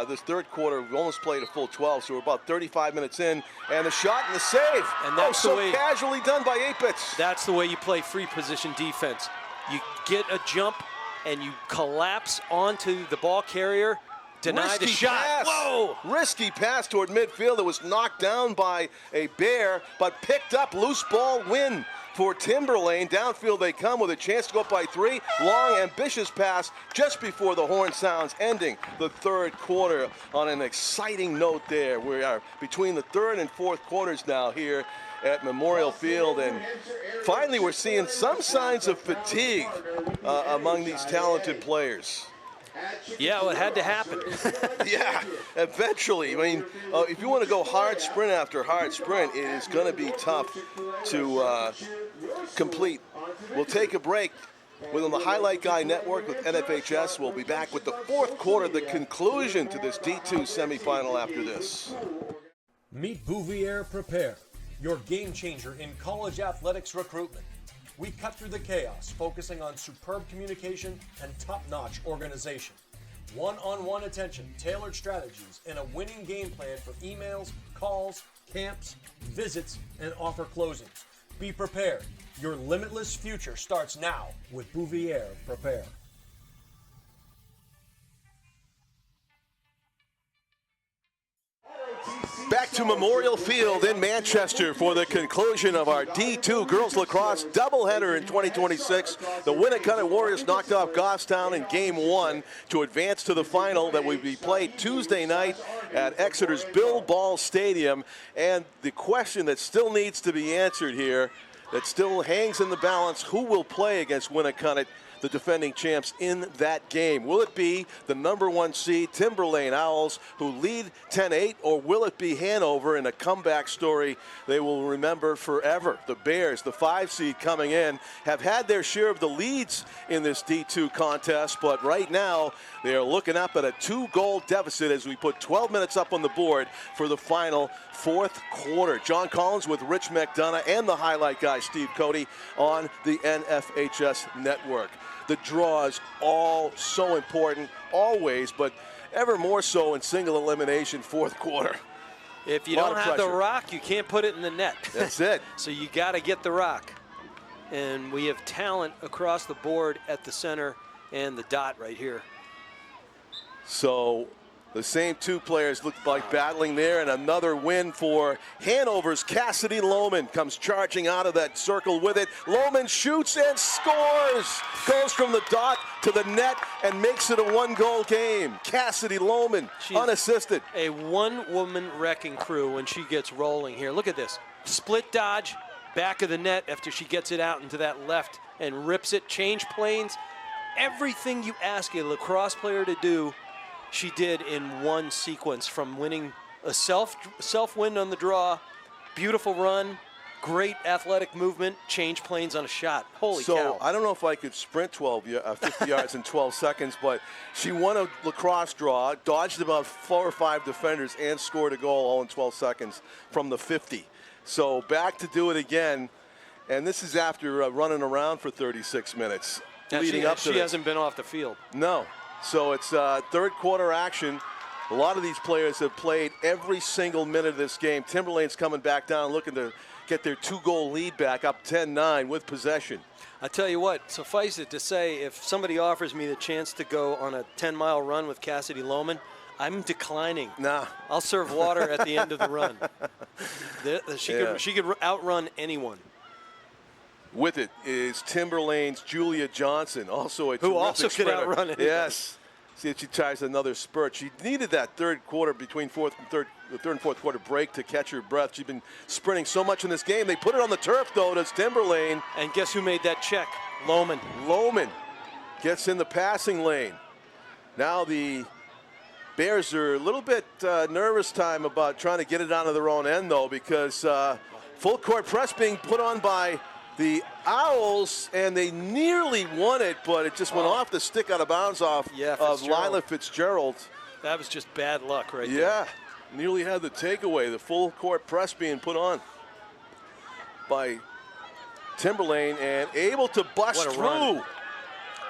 This third quarter, we almost played a full 12, so we're about 35 minutes in. And the shot and the save. And that's so the way, casually done by Apitz. That's the way you play free position defense. You get a jump and you collapse onto the ball carrier, deny Risky the shot. Pass. Whoa! Risky pass toward midfield. It was knocked down by a Bear, but picked up. Loose ball win for Timberlane. Downfield they come with a chance to go up by 3. Long, ambitious pass just before the horn sounds, ending the third quarter on an exciting note there. We are between the third and fourth quarters now here at Memorial Field, and finally we're seeing some signs of fatigue among these talented players. Yeah, well, it had to happen. Yeah, eventually. I mean, if you want to go hard sprint after hard sprint, it is going to be tough to complete. We'll take a break. Within the Highlight Guy Network with NFHS, we'll be back with the fourth quarter, the conclusion to this D2 semifinal after this. Meet Bouvier Prepare, your game changer in college athletics recruitment. We cut through the chaos, focusing on superb communication and top-notch organization. One-on-one attention, tailored strategies, and a winning game plan for emails, calls, camps, visits, and offer closings. Be prepared. Your limitless future starts now with Bouvier Prepare. Back to Memorial Field in Manchester for the conclusion of our D2 girls lacrosse doubleheader in 2026. The Winnicott Warriors knocked off Goffstown in Game 1 to advance to the final that will be played Tuesday night at Exeter's Bill Ball Stadium. And the question that still needs to be answered here, that still hangs in the balance, who will play against Winnicott, the defending champs, in that game? Will it be the #1 seed Timberlane Owls, who lead 10-8, or will it be Hanover in a comeback story they will remember forever? The Bears, the 5 seed coming in, have had their share of the leads in this D2 contest, but right now they are looking up at a 2-goal deficit as we put 12 minutes up on the board for the final fourth quarter. John Collins with Rich McDonough and the highlight guy Steve Cody on the NFHS network. The draws, all so important always, but ever more so in single elimination fourth quarter. If you don't have the rock, you can't put it in the net. That's it. So you got to get the rock. And we have talent across the board at the center and the dot right here. So the same 2 players look like battling there, and another win for Hanover's Cassidy Lohman comes charging out of that circle with it. Lohman shoots and scores! Goes from the dot to the net and makes it a 1-goal game. Cassidy Lohman, unassisted. A one-woman wrecking crew when she gets rolling here. Look at this. Split dodge, back of the net after she gets it out into that left and rips it. Change planes. Everything you ask a lacrosse player to do, she did in one sequence, from winning a self-win on the draw, beautiful run, great athletic movement, change planes on a shot. Holy cow. So I don't know if I could sprint 50 yards in 12 seconds, but she won a lacrosse draw, dodged about 4 or 5 defenders, and scored a goal all in 12 seconds from the 50. So back to do it again, and this is after running around for 36 minutes. Leading up to she hasn't been off the field. No. So it's third quarter action. A lot of these players have played every single minute of this game. Timberlane's coming back down, looking to get their 2-goal lead back, up 10-9 with possession. I tell you what, suffice it to say, if somebody offers me the chance to go on a 10-mile run with Cassidy Lohman, I'm declining. Nah. I'll serve water at the end of the run. She could outrun anyone. With it is Timberlane's Julia Johnson, also a who also could sprinter. outrun it. Yes. See if she tries another spurt. She needed that third quarter between the third and fourth quarter break to catch her breath. She's been sprinting so much in this game. They put it on the turf, though. Does Timberlane. And guess who made that check? Lohman. Lohman gets in the passing lane. Now the Bears are a little bit nervous time about trying to get it out of their own end, though, because full court press being put on by the Owls, and they nearly won it, but it just went off the stick out of bounds off of Lila Fitzgerald. That was just bad luck right there. Yeah, nearly had the takeaway. The full court press being put on by Timberlane and able to bust through. Run.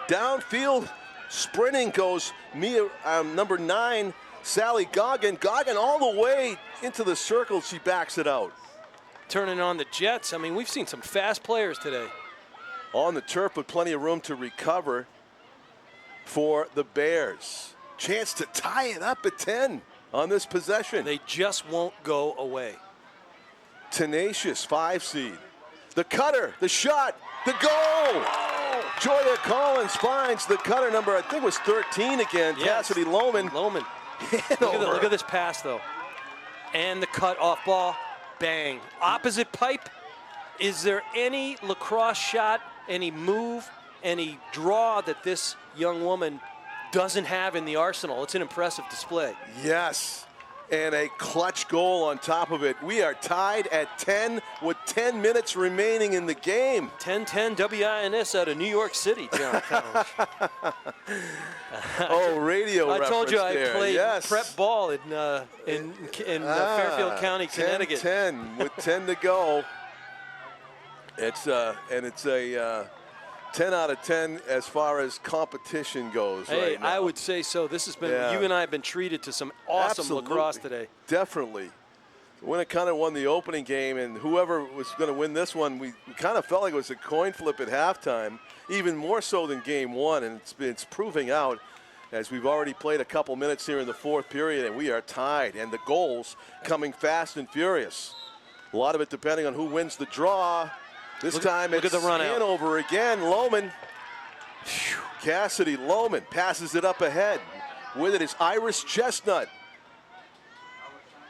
Downfield sprinting goes number 9, Sally Goggin. Goggin all the way into the circle. She backs it out. Turning on the Jets. I mean, we've seen some fast players today. On the turf, but plenty of room to recover for the Bears. Chance to tie it up at 10 on this possession. They just won't go away. Tenacious 5 seed. The cutter, the shot, the goal! Joya Collins finds the cutter number, I think it was 13 again. Yes. Cassidy Lohman. Look at this pass, though. And the cut off ball. Bang. Opposite pipe. Is there any lacrosse shot, any move, any draw that this young woman doesn't have in the arsenal? It's an impressive display. Yes. And a clutch goal on top of it. We are tied at 10 with 10 minutes remaining in the game. 10-10 WINS out of New York City, John Collins. Radio I told you I there. played Yes. prep ball in Fairfield County, Connecticut. 10 with 10 to go. It's a 10 out of 10 as far as competition goes. Hey, right now. I would say so. This has been, you and I have been treated to some awesome lacrosse today. Definitely. Winnicott won the opening game, and whoever was going to win this one, we kind of felt like it was a coin flip at halftime, even more so than game one, and it's proving out as we've already played a couple minutes here in the fourth period, and we are tied, and the goals coming fast and furious. A lot of it depending on who wins the draw. This time it's Hanover again. Lohman. Cassidy Lohman passes it up ahead. With it is Iris Chestnut.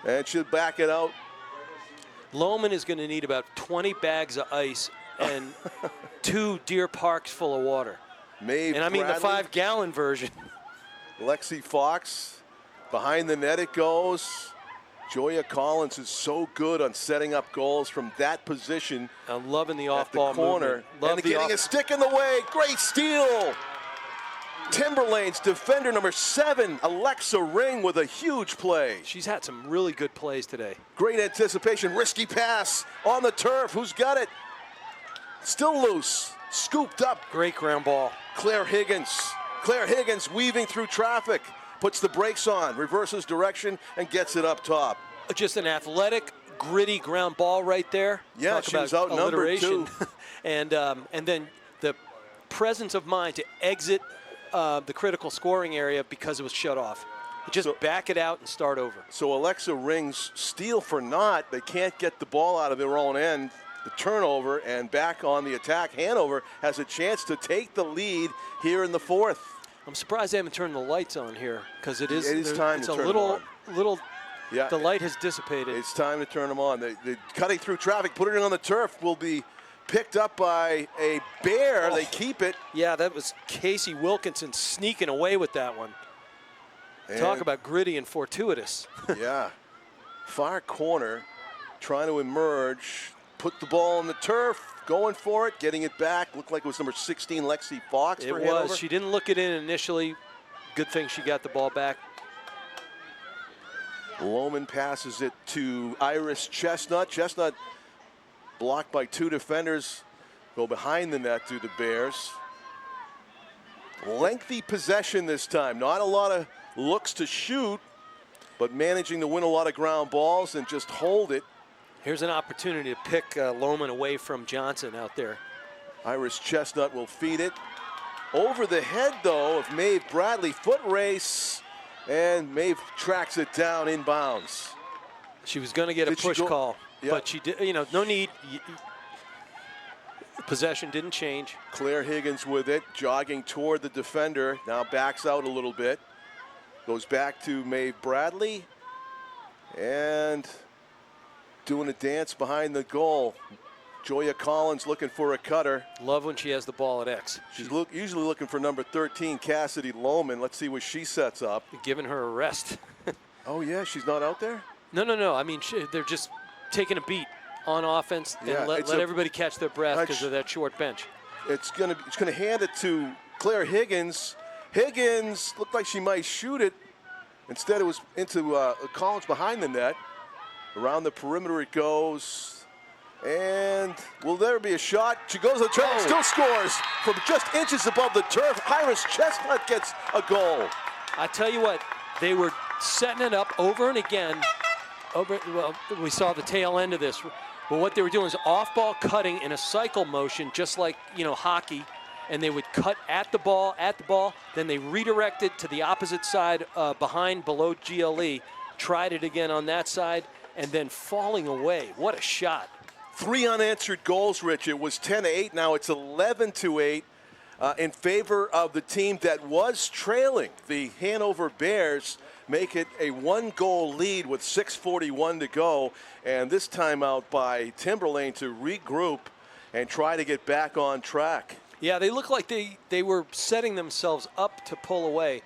And she'll back it out. Lohman is going to need about 20 bags of ice and 2 Deer Parks full of water. Maeve and I mean Bradley, the 5-gallon version. Lexi Fox. Behind the net it goes. Joya Collins is so good on setting up goals from that position. I'm loving the off-ball corner. And getting a stick in the way. Great steal. Timberlane's defender number 7, Alexa Ring, with a huge play. She's had some really good plays today. Great anticipation. Risky pass on the turf. Who's got it? Still loose. Scooped up. Great ground ball. Claire Higgins. Claire Higgins weaving through traffic. Puts the brakes on, reverses direction, and gets it up top. Just an athletic, gritty ground ball right there. Yeah, Talk she was outnumbered too. and then the presence of mind to exit the critical scoring area because it was shut off. Just back it out and start over. So Alexa Ring's steal for naught. They can't get the ball out of their own end. The turnover and back on the attack. Hanover has a chance to take the lead here in the fourth. I'm surprised they haven't turned the lights on here because it is time it's to a turn little them on. Yeah, the light has dissipated. It's time to turn them on. They're cutting through traffic, putting it on the turf, will be picked up by a Bear. They keep it. Yeah, that was Casey Wilkinson sneaking away with that one. And talk about gritty and fortuitous. Yeah, far corner, trying to emerge, put the ball on the turf. Going for it, getting it back. Looked like it was number 16, Lexi Fox. It was. She didn't look it in initially. Good thing she got the ball back. Lohman passes it to Iris Chestnut. Chestnut blocked by 2 defenders. Go behind the net to the Bears. Lengthy possession this time. Not a lot of looks to shoot, but managing to win a lot of ground balls and just hold it. Here's an opportunity to pick Lohman away from Johnson out there. Iris Chestnut will feed it. Over the head, though, of Maeve Bradley. Foot race, and Maeve tracks it down inbounds. She was going to get a push call, but she did. You know, no need. Possession didn't change. Claire Higgins with it, jogging toward the defender. Now backs out a little bit. Goes back to Maeve Bradley, and doing a dance behind the goal. Joya Collins looking for a cutter. Love when she has the ball at X. She's usually looking for number 13, Cassidy Lohman. Let's see what she sets up. Giving her a rest. Oh, yeah, she's not out there? No. I mean, they're just taking a beat. on offense and let everybody catch their breath because of that short bench. It's gonna hand it to Claire Higgins. Higgins looked like she might shoot it. Instead, it was into Collins behind the net. Around the perimeter it goes. And will there be a shot? She goes to the turf, still scores from just inches above the turf. Iris Chestnut gets a goal. I tell you what, they were setting it up over and again. Well, we saw the tail end of this. But what they were doing is off-ball cutting in a cycle motion, just like, hockey. And they would cut at the ball, then they redirected to the opposite side below GLE, tried it again on that side, and then falling away. What a shot. 3 unanswered goals, Rich. It was 10-8, now it's 11-8 in favor of the team that was trailing. The Hanover Bears make it a 1-goal lead with 6:41 to go, and this time out by Timberlane to regroup and try to get back on track. Yeah, they look like they were setting themselves up to pull away.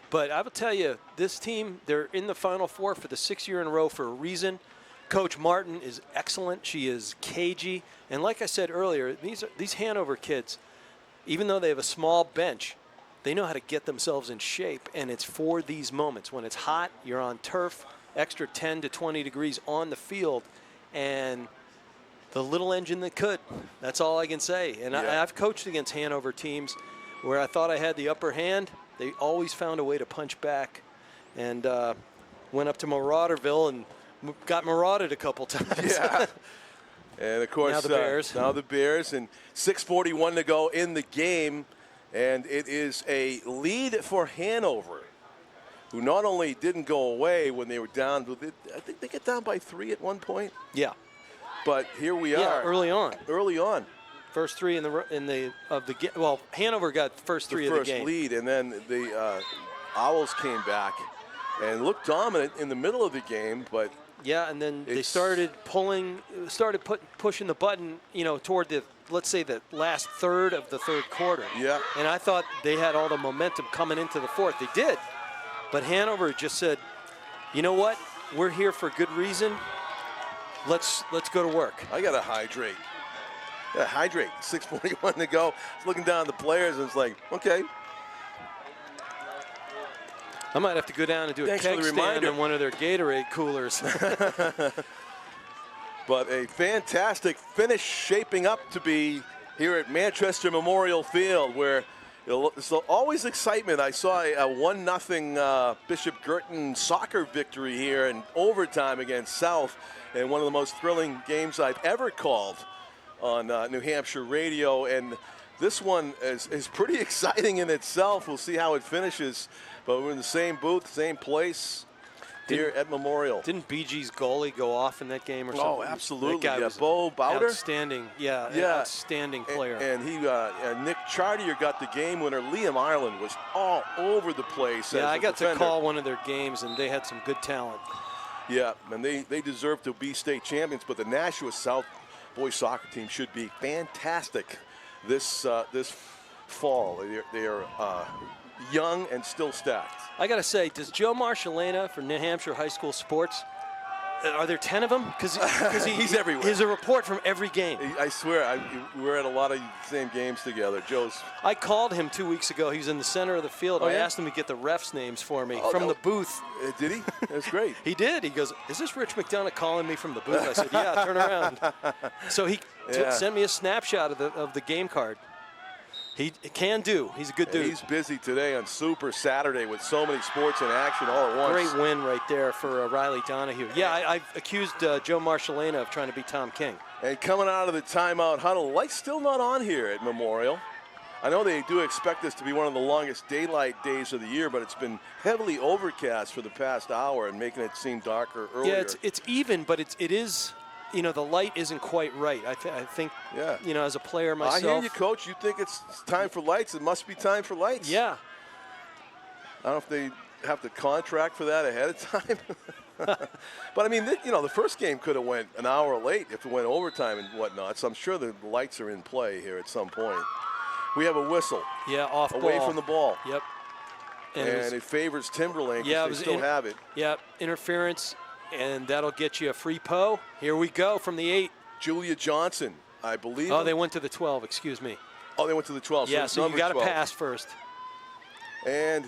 But I will tell you, this team, they're in the Final Four for the 6th year in a row for a reason. Coach Martin is excellent. She is cagey. And like I said earlier, these Hanover kids, even though they have a small bench, they know how to get themselves in shape. And it's for these moments. When it's hot, you're on turf, extra 10 to 20 degrees on the field. And the little engine that could. That's all I can say. And I've coached against Hanover teams where I thought I had the upper hand. They always found a way to punch back. And went up to Marauderville and got marauded a couple times. Yeah. And, of course, now the Bears. Now the Bears. And 6:41 to go in the game. And it is a lead for Hanover, who not only didn't go away when they were down, but I think they get down by 3 at one point. Yeah. But here we are. Early on. Early on. First 3 well, Hanover got the first 3 of the game. First lead, and then the Owls came back and looked dominant in the middle of the game, but yeah, and then they started pushing the button, toward let's say the last third of the third quarter. Yeah. And I thought they had all the momentum coming into the fourth. They did. But Hanover just said, you know what? We're here for good reason. Let's go to work. I got to hydrate. 6:41 to go. Looking down at the players, and it's like, okay. I might have to go down and do a keg stand on one of their Gatorade coolers. But a fantastic finish shaping up to be here at Manchester Memorial Field, where there's always excitement. I saw a 1-0 Bishop Girton soccer victory here in overtime against South, and one of the most thrilling games I've ever called on New Hampshire radio. And this one is pretty exciting in itself. We'll see how it finishes. But we're in the same booth, same place here at Memorial. Didn't BG's goalie go off in that game or something? Oh, absolutely. That guy was Bo Bowder. Outstanding. Yeah, outstanding player. And he, Nick Chartier got the game winner. Liam Ireland was all over the place. Yeah, I got to call one of their games, and they had some good talent. Yeah, and they deserve to be state champions, but the Nashua South boys soccer team should be fantastic this fall. They're young and still stacked. I got to say, does Joe Marshallena for New Hampshire High School Sports, are there 10 of them? Because he's everywhere. He's a report from every game. I swear, we're at a lot of same games together. I called him 2 weeks ago. He was in the center of the field. I asked him to get the refs' names for me from the booth. Did he? That's great. He did. He goes, is this Rich McDonough calling me from the booth? I said, yeah, turn around. So he sent me a snapshot of the game card. He can do. He's a good dude. He's busy today on Super Saturday with so many sports in action all at once. Great win right there for Riley Donahue. Yeah, I've accused Joe Marshallena of trying to be Tom King. And coming out of the timeout huddle, light's still not on here at Memorial. I know they do expect this to be one of the longest daylight days of the year, but it's been heavily overcast for the past hour and making it seem darker earlier. Yeah, it's even, but it is. The light isn't quite right. I think, as a player myself. I hear you, Coach. You think it's time for lights. It must be time for lights. Yeah. I don't know if they have to contract for that ahead of time. But, I mean, the first game could have went an hour late if it went overtime and whatnot. So I'm sure the lights are in play here at some point. We have a whistle. Yeah, off away ball. from the ball. Yep. And it favors Timberlane because they still have it. Yeah, interference. And that'll get you a free PO. Here we go from the 8. Julia Johnson, I believe. Oh, they went to the 12, excuse me. Oh, they went to the 12. Yeah, so you got to 12. pass first. And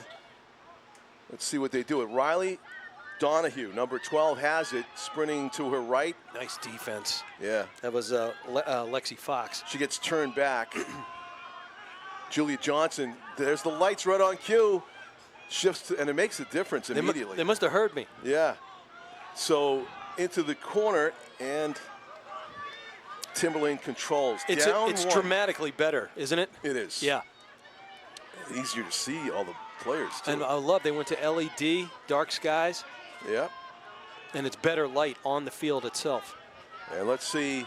let's see what they do. Riley Donahue, number 12, has it, sprinting to her right. Nice defense. Yeah. That was Lexi Fox. She gets turned back. Julia Johnson, there's the lights right on cue. Shifts, and it makes a difference immediately. They must have heard me. Yeah. So into the corner, and Timberlane controls. It's dramatically better, isn't it? It is. Yeah. Easier to see all the players, too. And I love they went to LED, dark skies. Yeah. And it's better light on the field itself. And let's see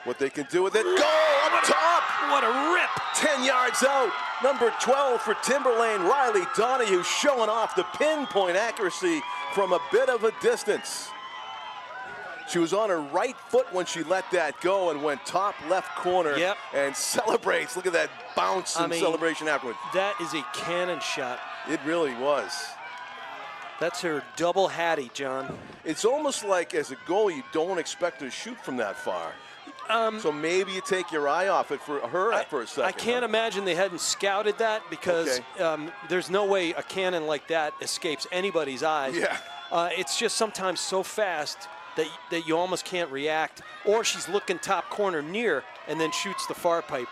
what they can do with it. Goal up top! What a rip! 10 yards out. Number 12 for Timberlane, Riley Donahue, showing off the pinpoint accuracy from a bit of a distance. She was on her right foot when she let that go and went top left corner and celebrates. Look at that bounce and celebration afterwards. That is a cannon shot. It really was. That's her double hattie, John. It's almost like as a goal, you don't expect to shoot from that far. So maybe you take your eye off it for her for a second. I can't imagine they hadn't scouted that because there's no way a cannon like that escapes anybody's eyes. Yeah. It's just sometimes so fast that you almost can't react. Or she's looking top corner near and then shoots the far pipe.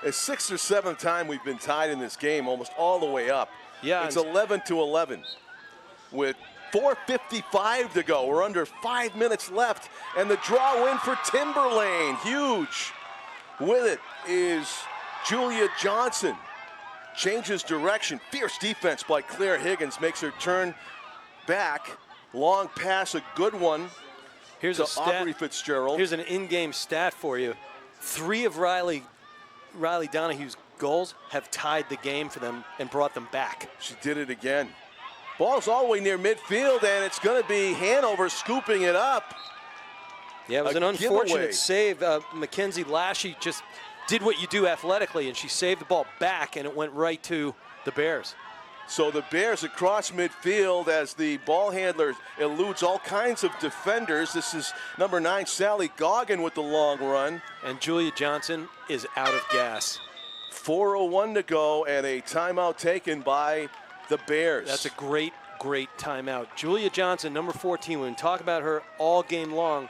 It's 6th or 7th time we've been tied in this game, almost all the way up. Yeah. It's 11-11 with 4:55 to go. We're under 5 minutes left, and the draw win for Timberlane. Huge. With it is Julia Johnson. Changes direction. Fierce defense by Claire Higgins makes her turn back. Long pass, a good one. Here's to a stat. Aubrey Fitzgerald. Here's an in-game stat for you. 3 of Riley Donahue's goals have tied the game for them and brought them back. She did it again. Ball's all the way near midfield, and it's going to be Hanover scooping it up. Yeah, it was an unfortunate save. Mackenzie Lashley just did what you do athletically, and she saved the ball back, and it went right to the Bears. So the Bears across midfield as the ball handler eludes all kinds of defenders. This is number 9, Sally Goggin with the long run. And Julia Johnson is out of gas. 4:01 to go, and a timeout taken by the Bears. That's a great, great timeout. Julia Johnson, number 14, when we talk about her all game long,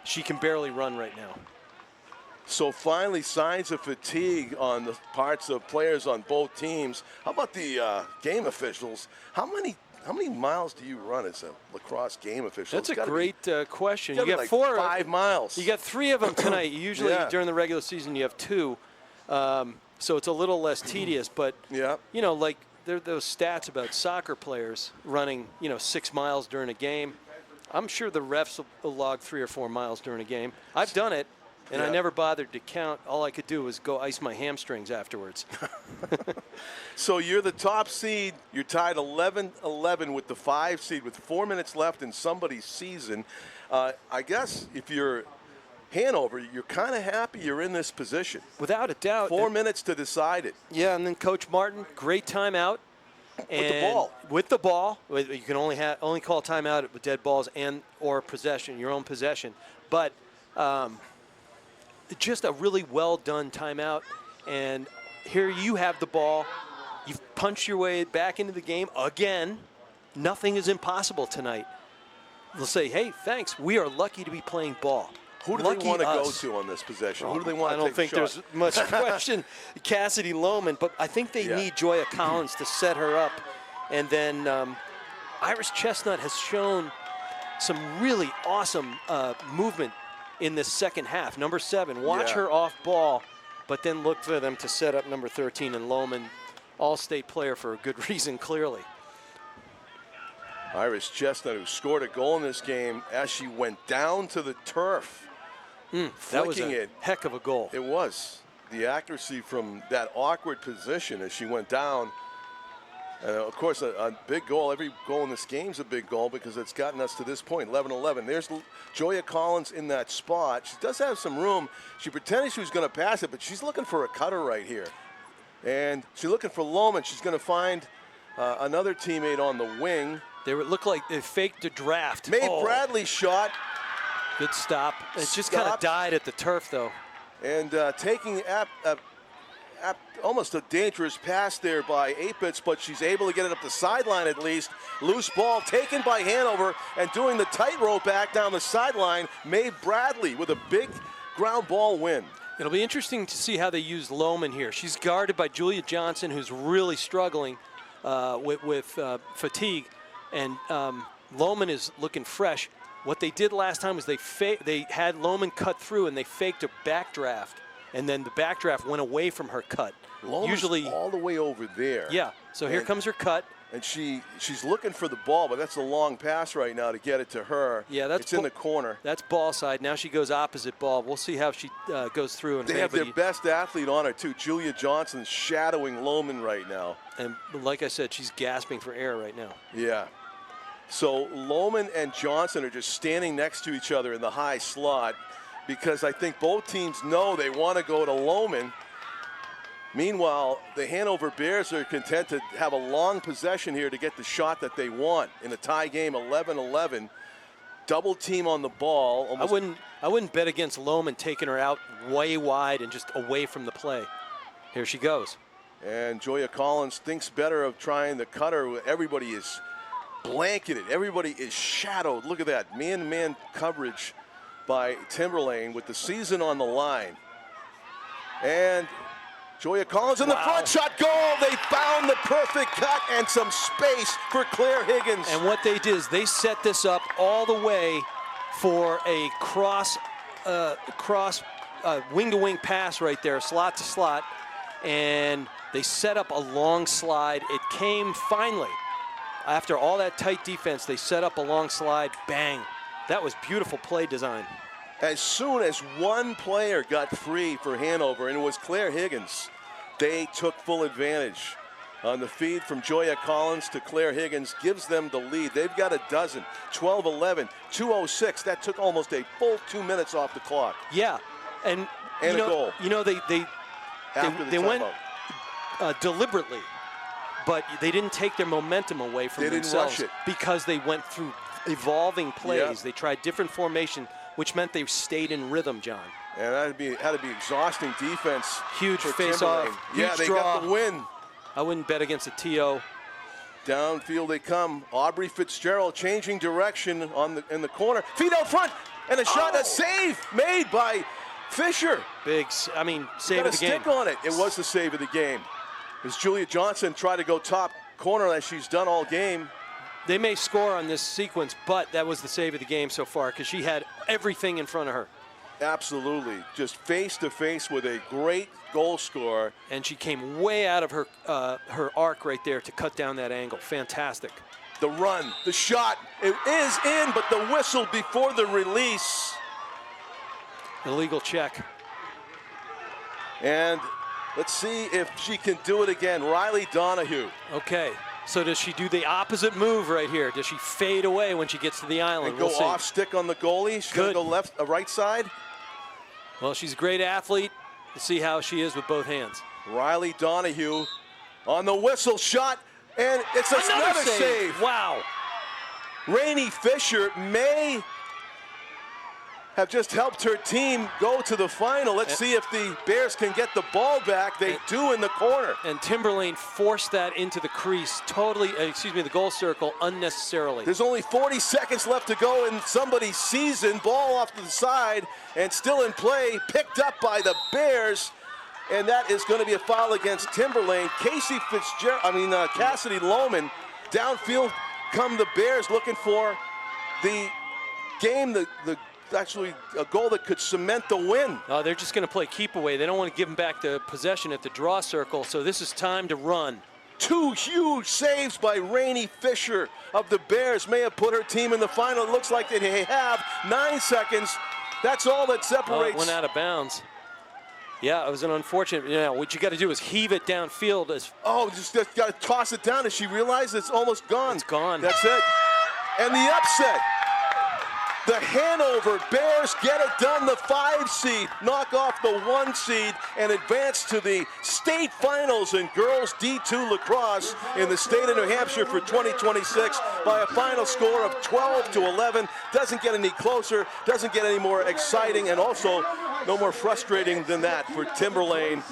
she can barely run right now. So finally, signs of fatigue on the parts of players on both teams. How about the game officials? How many miles do you run as a lacrosse game official? That's a great question. You got like 4. 5 miles. You got 3 of them tonight. Usually during the regular season you have 2, so it's a little less tedious. But you know, like there are those stats about soccer players running 6 miles during a game. I'm sure the refs will log 3 or 4 miles during a game. I've done it. And I never bothered to count. All I could do was go ice my hamstrings afterwards. So you're the top seed. You're tied 11-11 with the 5 seed with 4 minutes left in somebody's season. I guess if you're Hanover, you're kind of happy you're in this position. Without a doubt. 4 minutes to decide it. Yeah, and then Coach Martin, great timeout. With the ball. With the ball. You can only call timeout with dead balls and or possession, your own possession. But just a really well done timeout, and here you have the ball. You've punched your way back into the game again. Nothing is impossible tonight. They'll say, hey, thanks. We are lucky to be playing ball. Who do they want to go to on this possession? Who do they want to take a shot? I don't think there's much question. Cassidy Lohman, but I think they need Joya Collins to set her up. And then Iris Chestnut has shown some really awesome movement in this second half. Number 7, watch her off ball, but then look for them to set up number 13 and Lohman, all-state player for a good reason, clearly. Iris Chestnut, who scored a goal in this game as she went down to the turf. That was a heck of a goal. It was. The accuracy from that awkward position as she went down. Of course, a big goal. Every goal in this game is a big goal because it's gotten us to this point, 11-11. There's Joya Collins in that spot. She does have some room. She pretended she was going to pass it, but she's looking for a cutter right here. And she's looking for Lohman. She's going to find another teammate on the wing. They look like they faked a draft. Bradley's shot Good stop. It just kind of died at the turf, though. And taking almost a dangerous pass there by Apitz, but she's able to get it up the sideline at least. Loose ball taken by Hanover, and doing the tightrope back down the sideline, Mae Bradley with a big ground ball win. It'll be interesting to see how they use Lohman here. She's guarded by Julia Johnson, who's really struggling with fatigue, and Lohman is looking fresh. What they did last time was they had Lohman cut through, and they faked a backdraft, and then the backdraft went away from her cut. Lohman's usually all the way over there. Yeah, so here comes her cut. And she's looking for the ball, but that's a long pass right now to get it to her. Yeah, it's in the corner. That's ball side. Now she goes opposite ball. We'll see how she goes through. And they have their best athlete on her, too. Julia Johnson shadowing Lohman right now. And like I said, she's gasping for air right now. Yeah. So Lohman and Johnson are just standing next to each other in the high slot because I think both teams know they want to go to Lohman. Meanwhile, the Hanover Bears are content to have a long possession here to get the shot that they want in a tie game, 11-11. Double team on the ball. I wouldn't bet against Lohman taking her out way wide and just away from the play. Here she goes. And Joya Collins thinks better of trying to cut her. Everybody is blanketed. Everybody is shadowed. Look at that man-to-man coverage by Timberlane with the season on the line. And Joya Collins in the front shot, goal. They found the perfect cut and some space for Claire Higgins. And what they did is they set this up all the way for a cross wing-to-wing pass right there, slot to slot, and they set up a long slide. It came finally. After all that tight defense, they set up a long slide, bang. That was beautiful play design. As soon as one player got free for Hanover, and it was Claire Higgins, they took full advantage. On the feed from Joya Collins to Claire Higgins gives them the lead. They've got a dozen, 12-11, 2:06. That took almost a full 2 minutes off the clock. Yeah, and a goal. You know, they went deliberately, but they didn't take their momentum away from themselves. They didn't rush it. Because they went through evolving plays. Yep. They tried different formation, which meant they stayed in rhythm, John. And that had to be exhausting defense. Huge face-off. Yeah, they got the win. I wouldn't bet against a TO. Downfield they come. Aubrey Fitzgerald changing direction in the corner. Feet out front, and a shot, a save made by Fisher. Save of the game. Stick on it. It was the save of the game. As Julia Johnson tried to go top corner as she's done all game. They may score on this sequence, but that was the save of the game so far because she had everything in front of her. Absolutely. Just face-to-face with a great goal scorer. And she came way out of her arc right there to cut down that angle. Fantastic. The run, the shot, it is in, but the whistle before the release. Illegal check. And let's see if she can do it again. Riley Donahue. Okay. So does she do the opposite move right here? Does she fade away when she gets to the island? And go off stick on the goalie? She's going to go right side? Well, she's a great athlete. Let's see how she is with both hands. Riley Donahue on the whistle shot, and it's another save. Wow. Rainey Fisher may have just helped her team go to the final. Let's see if the Bears can get the ball back. They do in the corner. And Timberlane forced that into the crease the goal circle unnecessarily. There's only 40 seconds left to go in somebody's season. Ball off to the side and still in play, picked up by the Bears. And that is going to be a foul against Timberlane. Cassidy Lohman, downfield come the Bears looking for the game, actually a goal that could cement the win. Oh, they're just going to play keep away. They don't want to give them back the possession at the draw circle, so this is time to run. Two huge saves by Rainey Fisher of the Bears may have put her team in the final. It looks like they have 9 seconds. That's all that separates. Oh, it went out of bounds. Yeah, it was an unfortunate. What you got to do is heave it downfield. Just got to toss it down. Does she realize it's almost gone? It's gone. That's it. And the upset. The Hanover Bears get it done. The 5 seed knock off the 1 seed and advance to the state finals in girls D2 lacrosse in the state of New Hampshire for 2026 by a final score of 12-11. Doesn't get any closer, doesn't get any more exciting, and also no more frustrating than that for Timberlane,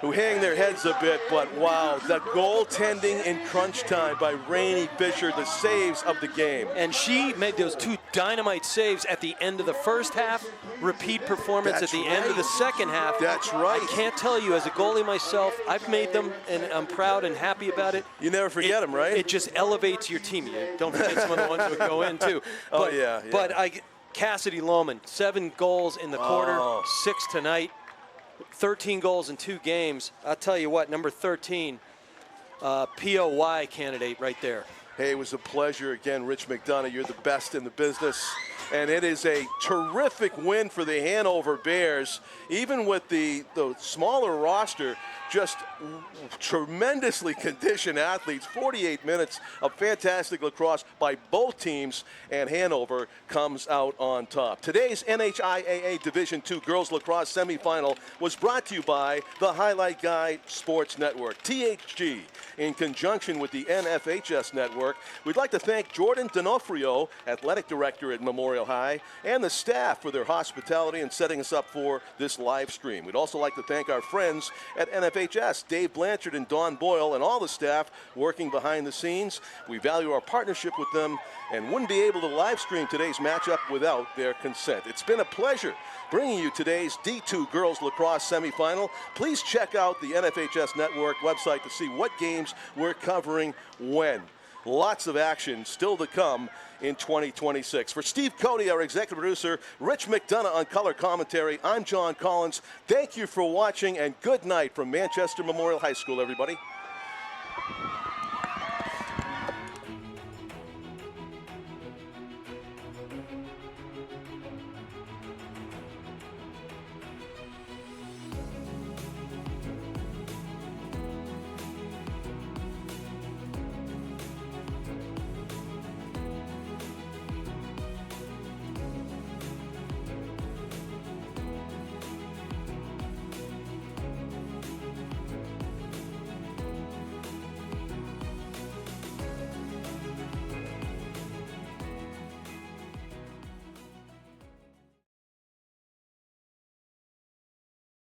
who hang their heads a bit, but wow, the goaltending in crunch time by Rainey Fisher, the saves of the game. And she made those 2 dynamite saves at the end of the first half, repeat performance at the end of the second half. That's right. I can't tell you, as a goalie myself, I've made them, and I'm proud and happy about it. You never forget them, right? It just elevates your team. You don't forget some of the ones that would go in, too. Oh, But, yeah. But Cassidy Lohman, 7 goals in the quarter, 6 tonight. 13 goals in 2 games. I'll tell you what, number 13, POY candidate right there. Hey, it was a pleasure. Again, Rich McDonough, you're the best in the business. And it is a terrific win for the Hanover Bears. Even with the smaller roster, just tremendously conditioned athletes. 48 minutes of fantastic lacrosse by both teams, and Hanover comes out on top. Today's NHIAA Division II Girls Lacrosse Semifinal was brought to you by the Highlight Guy Sports Network, THG, in conjunction with the NFHS Network. We'd like to thank Jordan D'Onofrio, Athletic Director at Memorial High, and the staff for their hospitality and setting us up for this live stream. We'd also like to thank our friends at NFHS, Dave Blanchard and Don Boyle, and all the staff working behind the scenes. We value our partnership with them and wouldn't be able to live stream today's matchup without their consent. It's been a pleasure bringing you today's D2 Girls Lacrosse Semifinal. Please check out the NFHS Network website to see what games we're covering when. Lots of action still to come in 2026. For Steve Cody, our executive producer, Rich McDonough on color commentary, I'm John Collins. Thank you for watching, and good night from Manchester Memorial High School, everybody.